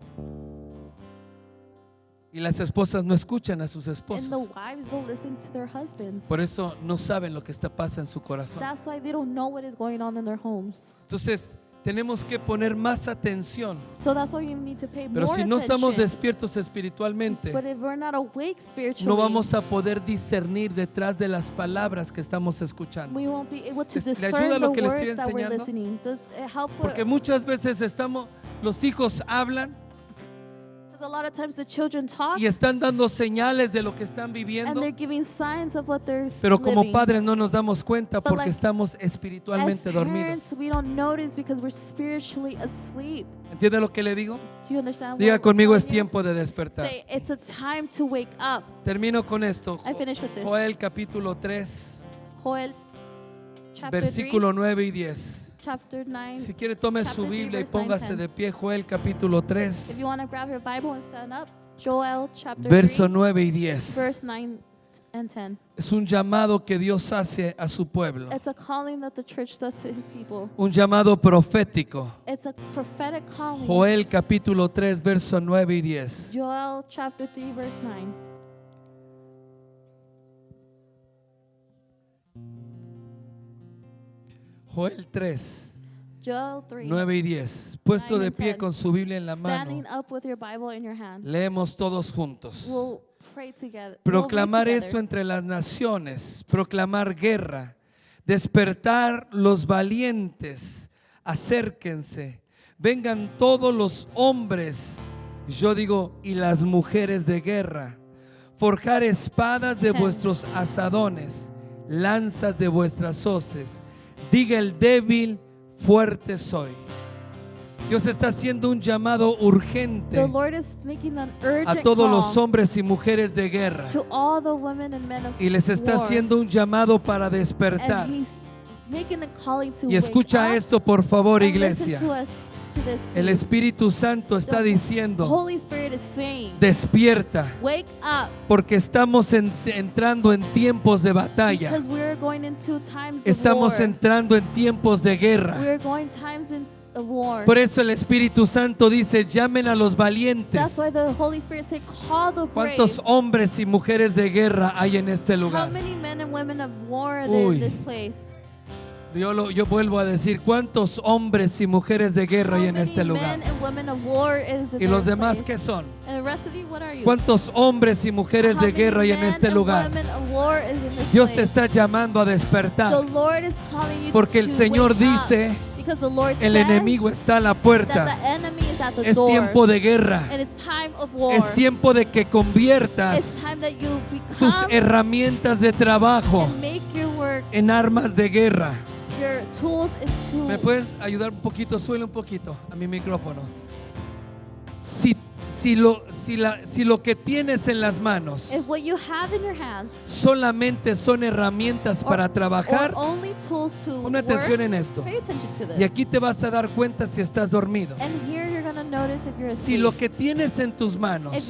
Y las esposas no escuchan a sus And the esposos. wives don't listen to their husbands. Por eso no saben lo que pasa en su corazón. That's why they don't know what is going on in their homes. Entonces, tenemos que poner más atención. So that's why you need to pay Pero more si no estamos attention. despiertos espiritualmente, But if we're not awake spiritually, no vamos a poder discernir detrás de las palabras que estamos escuchando. we won't be able to ¿Le discern ayuda the lo que le estoy words that we're enseñando? listening. Does it help? Porque muchas veces los hijos hablan Because a lot of times the children talk y están dando señales de lo que están and viviendo, they're giving signs of what they're pero como living. padres no nos damos cuenta But porque like, estamos As espiritualmente dormidos. parents, we don't notice because we're spiritually asleep. ¿Entiende lo que le digo? Do you understand? Diga what I'm conmigo, es telling you? tiempo de despertar. Say, it's a time to wake up. Termino con esto. I finish with this. Joel capítulo 3, Joel chapter versículo 3, 9 y 10. chapter 9. Si quiere, tome Chapter su 3, Biblia y verse 9, póngase 10. de pie. Joel capítulo If 3, you want to grab your Bible and stand up, Joel chapter verso 3, 9 y 10. verse 9 and 10. Es un llamado que Dios hace a su pueblo. It's a calling that the church does to his people. Un llamado profético. It's a prophetic calling. Joel capítulo 3, verso 9 y 10. Joel chapter 3, verse 9. Joel 3, Joel 3. 9 y 10. Puesto 9 de and pie 10. con su Biblia en la Standing mano, up with your Bible in your hand. leemos todos juntos. We'll pray together. Proclamar We'll read esto together. entre las naciones, proclamar guerra, despertar los valientes, acérquense, vengan todos los hombres, yo digo, y las mujeres de guerra, forjar espadas de Ten. vuestros asadones, lanzas de vuestras hoces, diga el débil, fuerte soy. Dios está haciendo un llamado The urgente Lord is making an a urgent todos los call hombres y mujeres de guerra. to all the women and men of Y les está war. haciendo un llamado para despertar. And he's making a calling to Y escucha wake up esto, por favor, and iglesia. listen to us, to this, El please. Espíritu Santo está The diciendo, Holy Spirit is saying, despierta, wake up, porque estamos entrando en tiempos de batalla. because we're going into times Estamos of war. entrando en tiempos de guerra. We're going times of war. Por eso el Espíritu Santo dice, llamen a los That's valientes. why the Holy Spirit said, call the brave. ¿Cuántos hombres y mujeres de guerra hay en este How lugar? many men and women of war are there Uy. in this place? Yo vuelvo a decir, ¿cuántos hombres y mujeres de guerra hay How en many este lugar? men and women of war is in ¿Y los this demás place? qué son? And the rest of you, what are you? ¿Cuántos hombres y mujeres How de many guerra hay en men este and lugar? women of war is in this Dios te place? está llamando a The despertar, Lord is calling you porque el to Señor wake up, dice, because the Lord el says enemigo está a la that puerta. the enemy is at the Es door. tiempo de guerra. And it's time of war. Es tiempo de que It's conviertas time that you tus become herramientas de trabajo and make your work, en armas de guerra. your tools into. ¿Me puedes ayudar un poquito? Suele un poquito a mi micrófono. Si lo que tienes en las manos If what you have in your hands solamente son herramientas para trabajar, or only tools to pon atención work, en esto. pay attention to this. Y aquí te vas a dar cuenta si estás dormido. And here you're going to notice if you're Si asleep. lo que tienes en tus manos If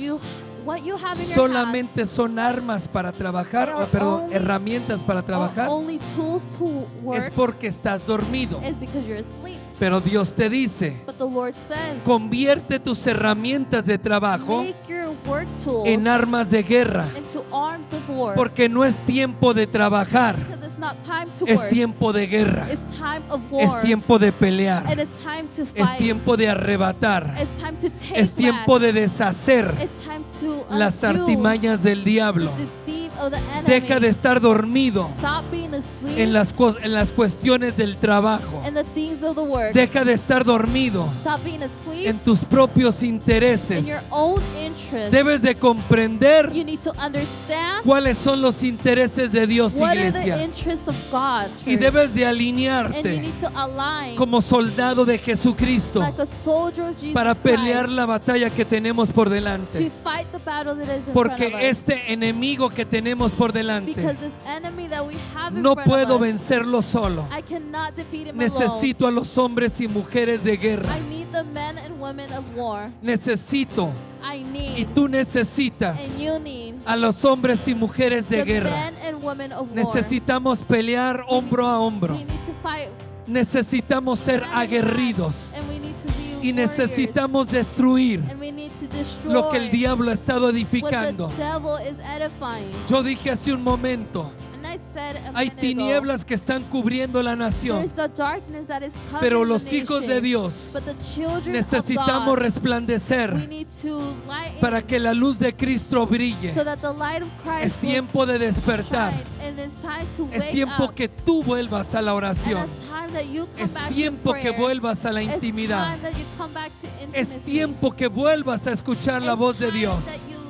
what you have in your hands solamente son armas para trabajar, are only- herramientas para are trabajar, only tools to es work porque estás dormido. is because you're asleep. Pero Dios te dice, But the Lord says, convierte tus herramientas de trabajo make your work tools en armas de guerra, into arms of war. porque no es tiempo de trabajar, Because it's not time to es work. tiempo de guerra, It's time of war. es tiempo de pelear, And it's time to es fight. tiempo de arrebatar, It's time to take es tiempo back. de deshacer It's time to las undo artimañas del diablo. the deceit of the enemy. Deja de estar dormido Stop being asleep en las cuestiones del trabajo. in the things of the work. Deja de estar dormido Stop being asleep en tus propios in intereses. your own interest. Debes de comprender You need to understand cuáles son los intereses de Dios, what are the iglesia. interests of God, Y church. debes de And you alinearte need to align como soldado de Jesucristo like a soldier of Jesus para pelear Christ la batalla que tenemos por to delante. fight the battle that is in front Porque of us. este enemigo que tenemos por Because delante this enemy that we have in no front puedo of us, vencerlo solo. I cannot defeat him alone. Necesito a los hombres y mujeres de guerra. I need the men and women of war. Necesito I y need tú necesitas and you need a los hombres y mujeres de the guerra. men and women of war. Necesitamos pelear hombro a hombro. We need to fight Necesitamos ser hand in hand, aguerridos and we need to be y warriors, necesitamos destruir and we need to destroy lo que el diablo ha estado what edificando. the devil is edifying. Yo dije hace un momento, And I said a hay minute ago, tinieblas que están cubriendo la nación, there's the darkness that is coming pero in los the hijos de nation, Dios but the children necesitamos of God, we resplandecer need to light para que la luz de Cristo brille. so that the light of Christ Es tiempo de will despertar. shine, and it's time to Es wake tiempo up. que tú vuelvas a la And oración. it's time that you come Es back tiempo to que prayer. vuelvas a la It's intimidad. time that you come back to Es intimacy. tiempo que vuelvas a escuchar la It's voz de time Dios. that you listen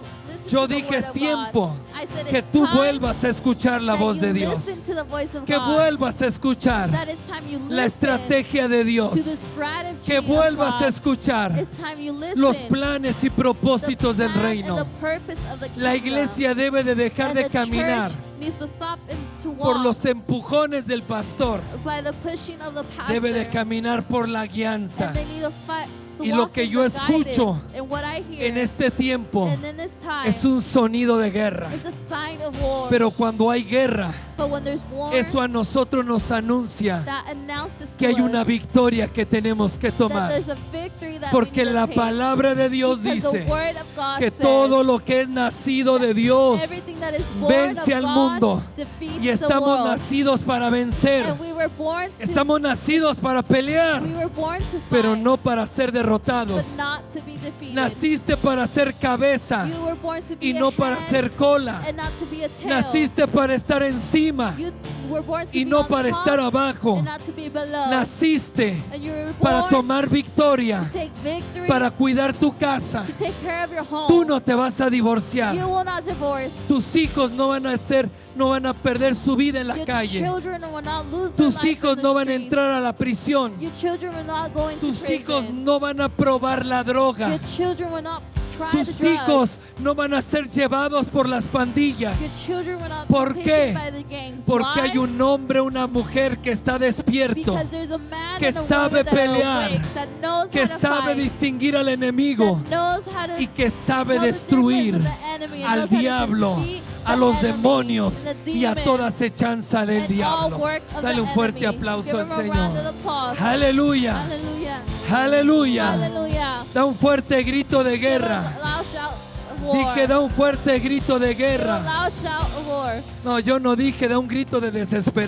Yo to the dije word es of tiempo God. I said que it's tú time vuelvas a escuchar la that voz you de Dios. listen to the voice of Que God. vuelvas a escuchar That it's time you la listen estrategia de Dios. to the strategy Que of vuelvas a God. escuchar It's time you listen los planes y the propósitos del plan reino. and the purpose of the La kingdom. iglesia debe de dejar And de the caminar church needs to stop and to por walk los empujones del pastor. by the pushing of the pastor. Debe de caminar por la guianza. And they need to fight to Y lo walk que in yo the escucho guidance. And what I hear En este tiempo and in this time es un sonido de guerra. it's a sign of war. Pero cuando hay guerra, But when there's war, eso a nosotros nos anuncia that announces que hay to una us victoria que tenemos que that tomar. there's a victory that Porque we need la to take. palabra de Dios Because the dice word of God que says todo lo que es nacido de Dios everything that is born vence of al God mundo. defeats y the estamos world. nacidos para vencer. And we were born to Estamos nacidos para pelear, we were born to fight, pero no para ser derrotados. but not to be defeated. Naciste para ser cabeza You were born to be y no a para head ser cola. and not to be a tail. Naciste para estar encima You were born to y be no on para top estar abajo. and not to be below. Naciste And you were para born tomar victoria, to take victory, para cuidar tu casa. to take care of your home. Tú no te vas a You divorciar. will not divorce. Tus hijos no van a perder su vida en la Your calle. children will not lose their Tus life hijos in the no van a streets. entrar a la prisión. Your children will not go into Tus prison. hijos no van a probar la droga. Your children will not try Tus the drugs. hijos no van a ser llevados por las pandillas. Your children will not ¿Por be qué? taken by the gangs. Porque Why? hay un hombre, una mujer que está despierto, Because there's a man que and a sabe woman that are pelear, awake, that knows que how to sabe fight, distinguir al enemigo that knows how to y que sabe tell the destruir difference of the enemy and al knows how to diablo, defeat a the los enemy, demonios the y a demons, toda acechanza del and all diablo. work of Dale the un fuerte enemy. aplauso Give al him a round of Señor. applause. Aleluya, Hallelujah. aleluya. Hallelujah. Da un fuerte grito de Give a guerra. loud shout of war. Dije, da un fuerte grito de Give a guerra. loud shout of war. No, yo no dije, da un grito de desesperación.